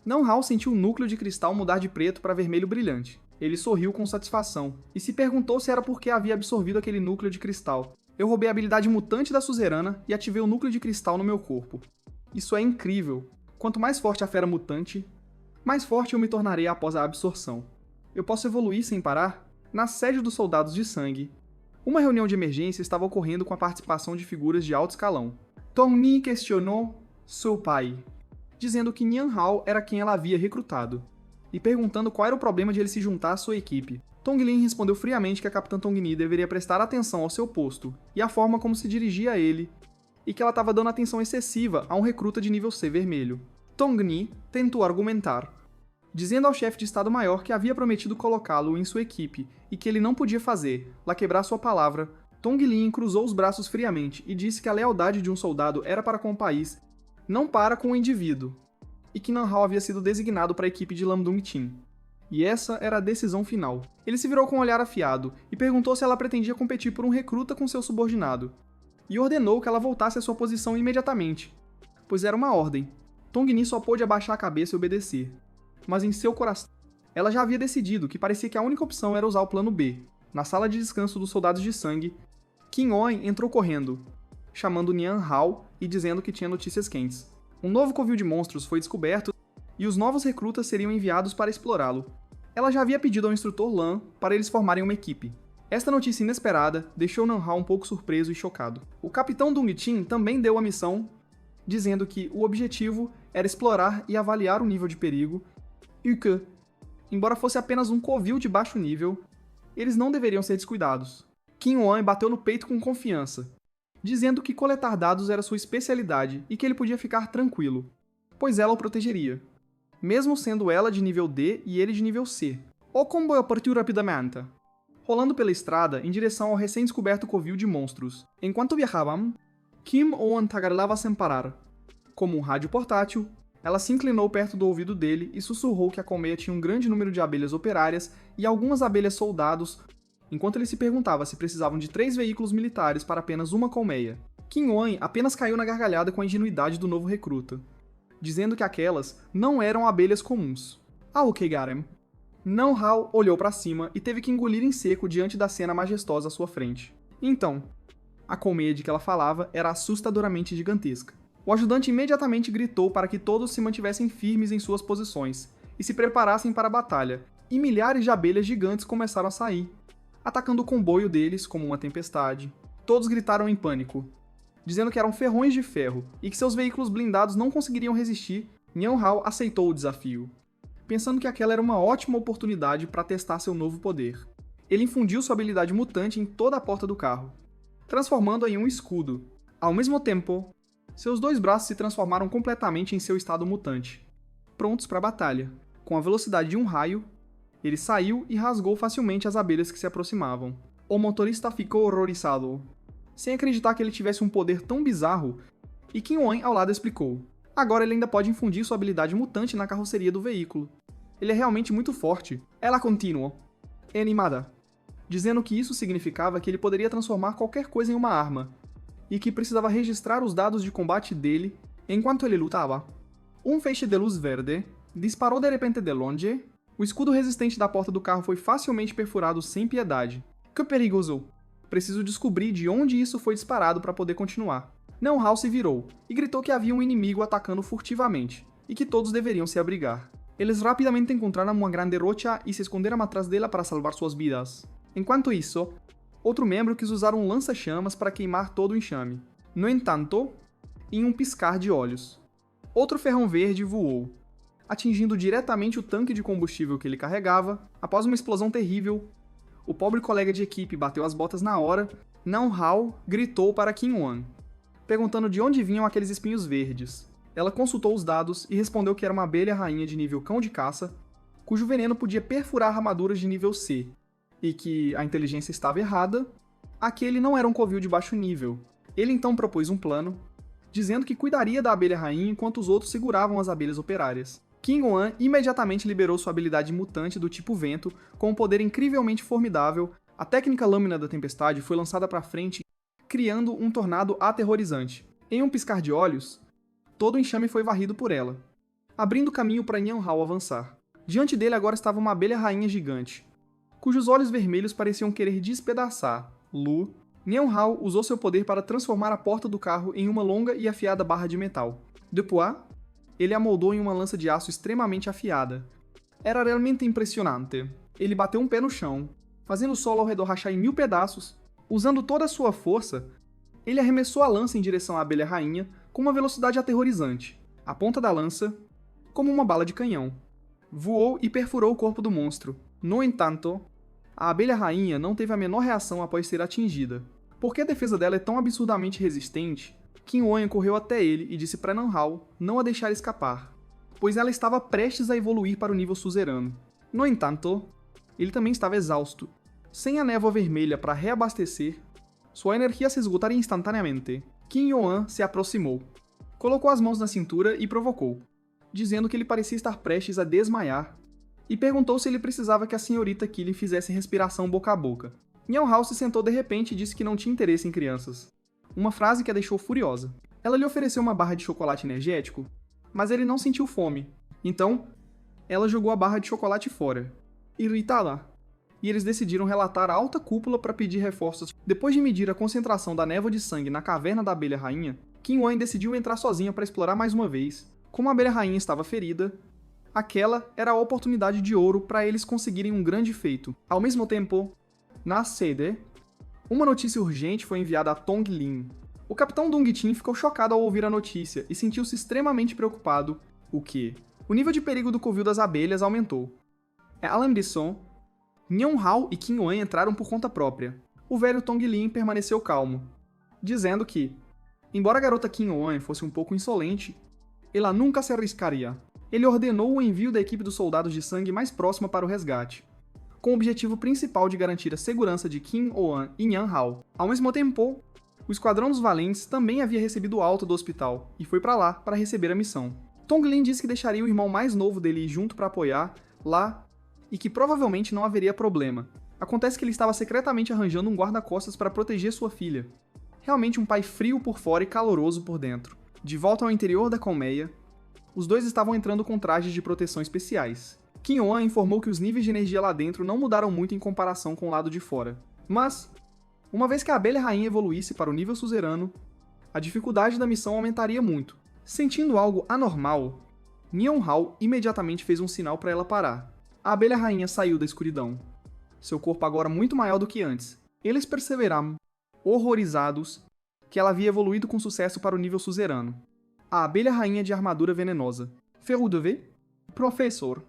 Nian Hao sentiu o núcleo de cristal mudar de preto para vermelho brilhante. Ele sorriu com satisfação e se perguntou se era porque havia absorvido aquele núcleo de cristal. Eu roubei a habilidade mutante da suzerana e ativei o núcleo de cristal no meu corpo. Isso é incrível. Quanto mais forte a fera mutante, mais forte eu me tornarei após a absorção. Eu posso evoluir sem parar? Na sede dos soldados de sangue, uma reunião de emergência estava ocorrendo com a participação de figuras de alto escalão. Tong Ni questionou seu pai, dizendo que Nian Hao era quem ela havia recrutado, e perguntando qual era o problema de ele se juntar à sua equipe. Tong Lin respondeu friamente que a Capitã Tong Ni deveria prestar atenção ao seu posto e à forma como se dirigia a ele, e que ela estava dando atenção excessiva a um recruta de nível C vermelho. Tong Ni tentou argumentar, dizendo ao chefe de Estado-Maior que havia prometido colocá-lo em sua equipe e que ele não podia fazer, lá quebrar sua palavra. Tong Lin cruzou os braços friamente e disse que a lealdade de um soldado era para com o país, não para com o indivíduo, e que Nian Hao havia sido designado para a equipe de Lam Dung Tin. E essa era a decisão final. Ele se virou com um olhar afiado e perguntou se ela pretendia competir por um recruta com seu subordinado, e ordenou que ela voltasse à sua posição imediatamente, pois era uma ordem. Tong Ni só pôde abaixar a cabeça e obedecer, mas em seu coração ela já havia decidido que parecia que a única opção era usar o plano B. Na sala de descanso dos soldados de sangue, Kim Oen entrou correndo, chamando Nian Hao e dizendo que tinha notícias quentes. Um novo covil de monstros foi descoberto e os novos recrutas seriam enviados para explorá-lo. Ela já havia pedido ao instrutor Lan para eles formarem uma equipe. Esta notícia inesperada deixou Nian Hao um pouco surpreso e chocado. O capitão Dong Tin também deu a missão, dizendo que o objetivo era explorar e avaliar o nível de perigo, e que, embora fosse apenas um covil de baixo nível, eles não deveriam ser descuidados. Kim Oan bateu no peito com confiança, dizendo que coletar dados era sua especialidade e que ele podia ficar tranquilo, pois ela o protegeria, mesmo sendo ela de nível D e ele de nível C. O comboio partiu rapidamente, rolando pela estrada em direção ao recém-descoberto covil de monstros. Enquanto viajavam, Kim Oan tagarelava sem parar. Como um rádio portátil, ela se inclinou perto do ouvido dele e sussurrou que a colmeia tinha um grande número de abelhas operárias e algumas abelhas soldados, enquanto ele se perguntava se precisavam de 3 veículos militares para apenas uma colmeia. Kim Oan apenas caiu na gargalhada com a ingenuidade do novo recruta, dizendo que aquelas não eram abelhas comuns. Ah, ok, Garem. Nian Hao olhou para cima e teve que engolir em seco diante da cena majestosa à sua frente. Então, a colmeia de que ela falava era assustadoramente gigantesca. O ajudante imediatamente gritou para que todos se mantivessem firmes em suas posições e se preparassem para a batalha, e milhares de abelhas gigantes começaram a sair, atacando o comboio deles como uma tempestade. Todos gritaram em pânico, dizendo que eram ferrões de ferro e que seus veículos blindados não conseguiriam resistir. Nian Hao aceitou o desafio, pensando que aquela era uma ótima oportunidade para testar seu novo poder. Ele infundiu sua habilidade mutante em toda a porta do carro, transformando-a em um escudo. Ao mesmo tempo, seus 2 braços se transformaram completamente em seu estado mutante, prontos para a batalha. Com a velocidade de um raio, ele saiu e rasgou facilmente as abelhas que se aproximavam. O motorista ficou horrorizado, sem acreditar que ele tivesse um poder tão bizarro, e Kim Oan ao lado explicou. Agora ele ainda pode infundir sua habilidade mutante na carroceria do veículo. Ele é realmente muito forte. Ela continuou. animada, dizendo que isso significava que ele poderia transformar qualquer coisa em uma arma, e que precisava registrar os dados de combate dele enquanto ele lutava. Um feixe de luz verde disparou de repente de longe. O escudo resistente da porta do carro foi facilmente perfurado sem piedade. Que perigoso! Preciso descobrir de onde isso foi disparado para poder continuar. Não-How se virou e gritou que havia um inimigo atacando furtivamente e que todos deveriam se abrigar. Eles rapidamente encontraram uma grande rocha e se esconderam atrás dela para salvar suas vidas. Enquanto isso, outro membro quis usar um lança-chamas para queimar todo o enxame. No entanto, em um piscar de olhos, outro ferrão verde voou, atingindo diretamente o tanque de combustível que ele carregava. Após uma explosão terrível, o pobre colega de equipe bateu as botas na hora. Não-How gritou para Qin-Wan, perguntando de onde vinham aqueles espinhos verdes. Ela consultou os dados e respondeu que era uma abelha rainha de nível cão de caça, cujo veneno podia perfurar armaduras de nível C, e que a inteligência estava errada, aquele não era um covil de baixo nível. Ele então propôs um plano, dizendo que cuidaria da abelha rainha enquanto os outros seguravam as abelhas operárias. Qin-Wan imediatamente liberou sua habilidade mutante do tipo vento, com um poder incrivelmente formidável. A técnica Lâmina da Tempestade foi lançada para frente, criando um tornado aterrorizante. Em um piscar de olhos, todo o enxame foi varrido por ela, abrindo caminho para Nian-Hao avançar. Diante dele agora estava uma abelha rainha gigante, cujos olhos vermelhos pareciam querer despedaçar Lu. Nian-Hao usou seu poder para transformar a porta do carro em uma longa e afiada barra de metal. Depois, ele a moldou em uma lança de aço extremamente afiada. Era realmente impressionante. Ele bateu um pé no chão, fazendo o solo ao redor rachar em 1000 pedaços. Usando toda a sua força, ele arremessou a lança em direção à abelha rainha com uma velocidade aterrorizante. A ponta da lança, como uma bala de canhão, voou e perfurou o corpo do monstro. No entanto, a abelha rainha não teve a menor reação após ser atingida. Porque a defesa dela é tão absurdamente resistente, Qin-Wan correu até ele e disse para Não-How não a deixar escapar, pois ela estava prestes a evoluir para o nível suzerano. No entanto, ele também estava exausto. Sem a névoa vermelha para reabastecer, sua energia se esgotaria instantaneamente. Qin-Wan se aproximou, colocou as mãos na cintura e provocou, dizendo que ele parecia estar prestes a desmaiar, e perguntou se ele precisava que a senhorita Killy fizesse respiração boca a boca. Nian-Hao se sentou de repente e disse que não tinha interesse em crianças, uma frase que a deixou furiosa. Ela lhe ofereceu uma barra de chocolate energético, mas ele não sentiu fome. Então, ela jogou a barra de chocolate fora, irritada, e eles decidiram relatar a alta cúpula para pedir reforços. Depois de medir a concentração da névoa de sangue na caverna da abelha rainha, Qin-Wan decidiu entrar sozinha para explorar mais uma vez. Como a abelha rainha estava ferida, aquela era a oportunidade de ouro para eles conseguirem um grande feito. Ao mesmo tempo, na sede, uma notícia urgente foi enviada a Tong Lin. O capitão Dong Tin ficou chocado ao ouvir a notícia e sentiu-se extremamente preocupado. O nível de perigo do covil das abelhas aumentou. Além disso, Nian-Hao e Qin-Wan entraram por conta própria. O velho Tong Lin permaneceu calmo, dizendo que, embora a garota Qin-Wan fosse um pouco insolente, ela nunca se arriscaria. Ele ordenou o envio da equipe dos soldados de sangue mais próxima para o resgate, com o objetivo principal de garantir a segurança de Qin-Wan e Nian-Hao. Ao mesmo tempo, o Esquadrão dos Valentes também havia recebido alta do hospital e foi para lá para receber a missão. Tong Lin disse que deixaria o irmão mais novo dele ir junto para apoiar lá e que provavelmente não haveria problema. Acontece que ele estava secretamente arranjando um guarda-costas para proteger sua filha. Realmente um pai frio por fora e caloroso por dentro. De volta ao interior da colmeia, os dois estavam entrando com trajes de proteção especiais. Qin-Wan informou que os níveis de energia lá dentro não mudaram muito em comparação com o lado de fora. Mas, uma vez que a abelha rainha evoluísse para o nível suzerano, a dificuldade da missão aumentaria muito. Sentindo algo anormal, Nian-Hao imediatamente fez um sinal para ela parar. A abelha rainha saiu da escuridão, seu corpo agora muito maior do que antes. Eles perceberam, horrorizados, que ela havia evoluído com sucesso para o nível suzerano. A abelha rainha de armadura venenosa. Ferro de V? Professor.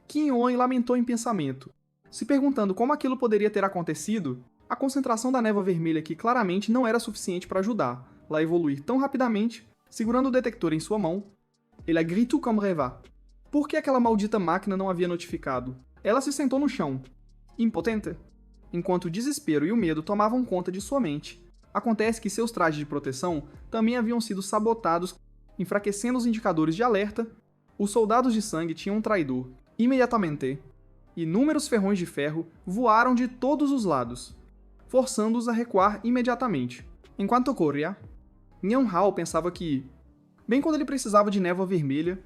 Qin-Wan lamentou em pensamento, se perguntando como aquilo poderia ter acontecido. A concentração da névoa vermelha que claramente não era suficiente para ajudá-la a evoluir tão rapidamente. Segurando o detector em sua mão, ele gritou como reva. Por que aquela maldita máquina não havia notificado? Ela se sentou no chão, impotente, enquanto o desespero e o medo tomavam conta de sua mente. Acontece que seus trajes de proteção também haviam sido sabotados, enfraquecendo os indicadores de alerta. Os soldados de sangue tinham um traidor, imediatamente, Inúmeros ferrões de ferro voaram de todos os lados, forçando-os a recuar imediatamente. Enquanto corria, Nian Hao pensava que, bem quando ele precisava de névoa vermelha,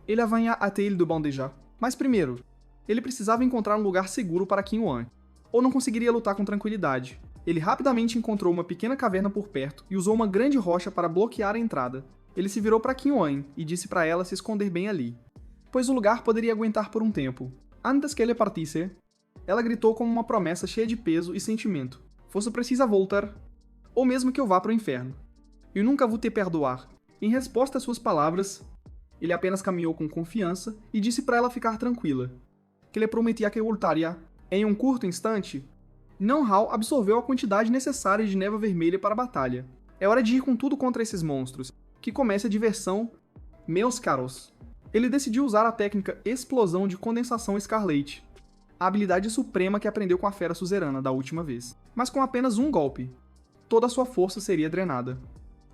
ele avanha até ele do Bandeja. Mas primeiro, ele precisava encontrar um lugar seguro para Qin Yuan, ou não conseguiria lutar com tranquilidade. Ele rapidamente encontrou uma pequena caverna por perto e usou uma grande rocha para bloquear a entrada. Ele se virou para Qin Yuan e disse para ela se esconder bem ali, pois o lugar poderia aguentar por um tempo. Antes que ele partisse, ela gritou como uma promessa cheia de peso e sentimento. Você precisa voltar, ou mesmo que eu vá para o inferno. Eu nunca vou te perdoar. Em resposta às suas palavras, ele apenas caminhou com confiança e disse para ela ficar tranquila, que ele prometia que voltaria. Em um curto instante, Nian Hao absorveu a quantidade necessária de névoa vermelha para a batalha. É hora de ir com tudo contra esses monstros. Que comece a diversão, meus caros. Ele decidiu usar a técnica Explosão de Condensação Scarlet, a habilidade suprema que aprendeu com a fera suzerana da última vez. Mas com apenas um golpe, toda a sua força seria drenada.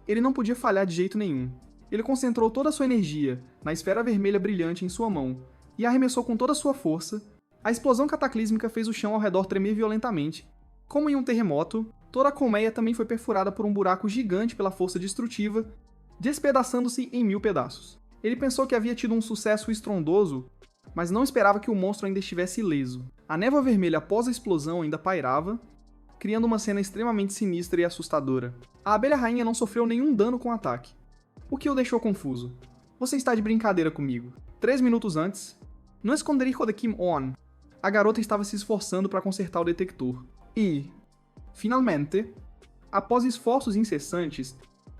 Ele não podia falhar de jeito nenhum. Ele concentrou toda a sua energia na esfera vermelha brilhante em sua mão e arremessou com toda a sua força. A explosão cataclísmica fez o chão ao redor tremer violentamente. Como em um terremoto, toda a colmeia também foi perfurada por um buraco gigante pela força destrutiva, despedaçando-se em 1000 pedaços. Ele pensou que havia tido um sucesso estrondoso, mas não esperava que o monstro ainda estivesse ileso. A névoa vermelha após a explosão ainda pairava, criando uma cena extremamente sinistra e assustadora. A abelha rainha não sofreu nenhum dano com o ataque, o que o deixou confuso. Você está de brincadeira comigo. 3 minutos antes, no esconderijo de Kim On, a garota estava se esforçando para consertar o detector. E, finalmente, após esforços incessantes,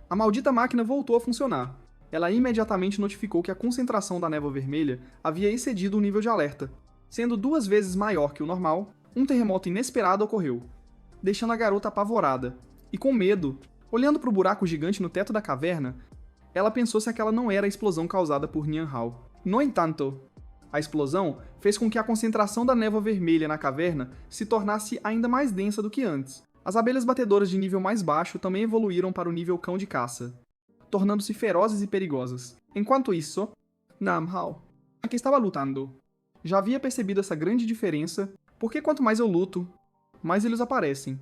a maldita máquina voltou a funcionar. Ela imediatamente notificou que a concentração da névoa vermelha havia excedido o nível de alerta. Sendo 2 vezes maior que o normal, um terremoto inesperado ocorreu, deixando a garota apavorada. E com medo, olhando para o buraco gigante no teto da caverna, ela pensou se aquela não era a explosão causada por Nian Hao. No entanto, a explosão fez com que a concentração da névoa vermelha na caverna se tornasse ainda mais densa do que antes. As abelhas batedoras de nível mais baixo também evoluíram para o nível cão de caça, tornando-se ferozes e perigosas. Enquanto isso, Nian Hao, que estava lutando, já havia percebido essa grande diferença, porque quanto mais eu luto, mais eles aparecem,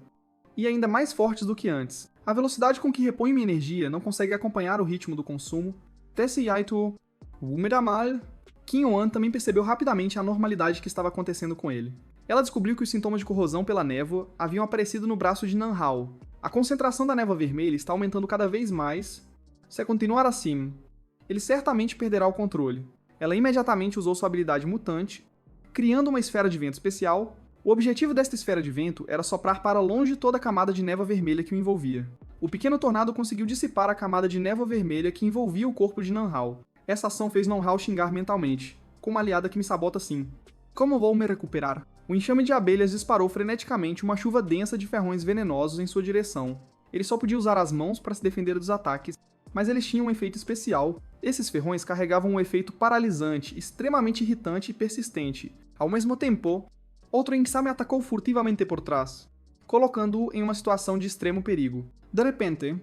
e ainda mais fortes do que antes. A velocidade com que repõe minha energia não consegue acompanhar o ritmo do consumo. Tessie Yaito, Umiramal, Qin Yuan também percebeu rapidamente a anormalidade que estava acontecendo com ele. Ela descobriu que os sintomas de corrosão pela névoa haviam aparecido no braço de Nian Hao. A concentração da névoa vermelha está aumentando cada vez mais. Se continuar assim, ele certamente perderá o controle. Ela imediatamente usou sua habilidade mutante, criando uma esfera de vento especial. O objetivo desta esfera de vento era soprar para longe toda a camada de névoa vermelha que o envolvia. O pequeno tornado conseguiu dissipar a camada de névoa vermelha que envolvia o corpo de Nian Hao. Essa ação fez Nian Hao xingar mentalmente, com uma aliada que me sabota assim. Como vou me recuperar? O enxame de abelhas disparou freneticamente uma chuva densa de ferrões venenosos em sua direção. Ele só podia usar as mãos para se defender dos ataques, mas eles tinham um efeito especial. Esses ferrões carregavam um efeito paralisante, extremamente irritante e persistente. Ao mesmo tempo, outro enxame atacou furtivamente por trás, colocando-o em uma situação de extremo perigo. De repente,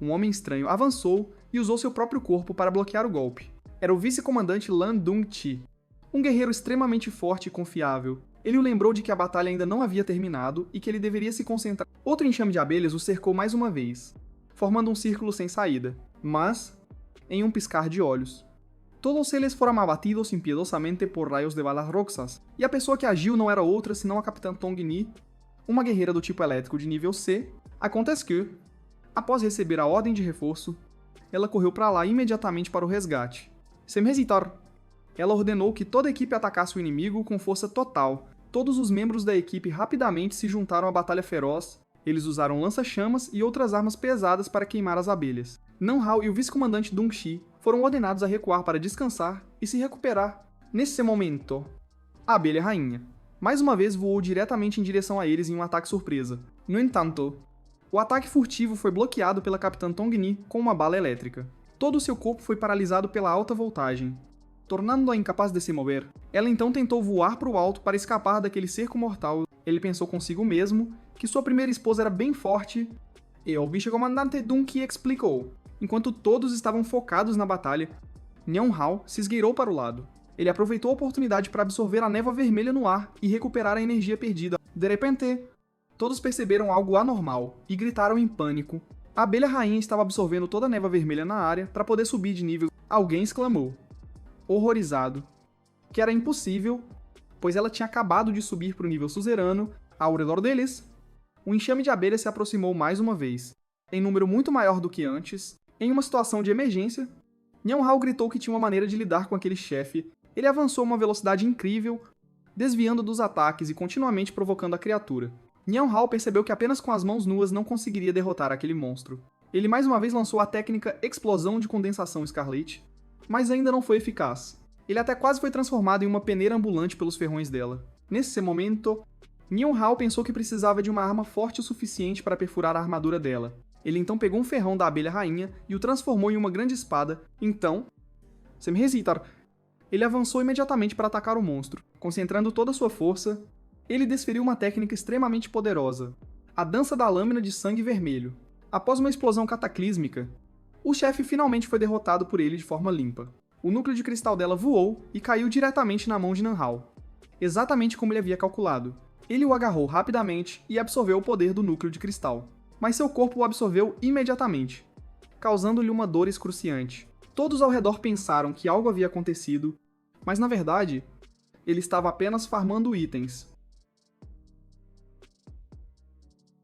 um homem estranho avançou e usou seu próprio corpo para bloquear o golpe. Era o vice-comandante Lan Dongqi, um guerreiro extremamente forte e confiável. Ele o lembrou de que a batalha ainda não havia terminado e que ele deveria se concentrar. Outro enxame de abelhas o cercou mais uma vez, formando um círculo sem saída, mas em um piscar de olhos. Todos eles foram abatidos impiedosamente por raios de balas roxas, e a pessoa que agiu não era outra senão a Capitã Tongni, uma guerreira do tipo elétrico de nível C. Acontece que, após receber a ordem de reforço, ela correu para lá imediatamente para o resgate. Sem hesitar, ela ordenou que toda a equipe atacasse o inimigo com força total. Todos os membros da equipe rapidamente se juntaram à batalha feroz. Eles usaram lança-chamas e outras armas pesadas para queimar as abelhas. Nian Hao e o vice-comandante Dongqi foram ordenados a recuar para descansar e se recuperar. Nesse momento, a abelha rainha mais uma vez voou diretamente em direção a eles em um ataque surpresa. No entanto, o ataque furtivo foi bloqueado pela Capitã Tongni com uma bala elétrica. Todo o seu corpo foi paralisado pela alta voltagem, tornando-a incapaz de se mover. Ela então tentou voar para o alto para escapar daquele cerco mortal. Ele pensou consigo mesmo que sua primeira esposa era bem forte, e o vice-comandante Dongqi explicou. Enquanto todos estavam focados na batalha, Nian Hao se esgueirou para o lado. Ele aproveitou a oportunidade para absorver a névoa vermelha no ar e recuperar a energia perdida. De repente, todos perceberam algo anormal e gritaram em pânico. A abelha rainha estava absorvendo toda a névoa vermelha na área para poder subir de nível. Alguém exclamou, horrorizado, que era impossível, pois ela tinha acabado de subir para o nível suzerano. Ao redor deles, um enxame de abelhas se aproximou mais uma vez, em número muito maior do que antes. Em uma situação de emergência, Nião Hao gritou que tinha uma maneira de lidar com aquele chefe. Ele avançou a uma velocidade incrível, desviando dos ataques e continuamente provocando a criatura. Nião Hao percebeu que apenas com as mãos nuas não conseguiria derrotar aquele monstro. Ele mais uma vez lançou a técnica Explosão de Condensação Escarlate, mas ainda não foi eficaz. Ele até quase foi transformado em uma peneira ambulante pelos ferrões dela. Nesse momento, Nião Hao pensou que precisava de uma arma forte o suficiente para perfurar a armadura dela. Ele então pegou um ferrão da abelha rainha e o transformou em uma grande espada. Então, ele avançou imediatamente para atacar o monstro. Concentrando toda a sua força, ele desferiu uma técnica extremamente poderosa, a Dança da Lâmina de Sangue Vermelho. Após uma explosão cataclísmica, o chefe finalmente foi derrotado por ele de forma limpa. O núcleo de cristal dela voou e caiu diretamente na mão de Nan Hao, exatamente como ele havia calculado. Ele o agarrou rapidamente e absorveu o poder do núcleo de cristal, mas seu corpo o absorveu imediatamente, causando-lhe uma dor excruciante. Todos ao redor pensaram que algo havia acontecido, mas na verdade, ele estava apenas farmando itens.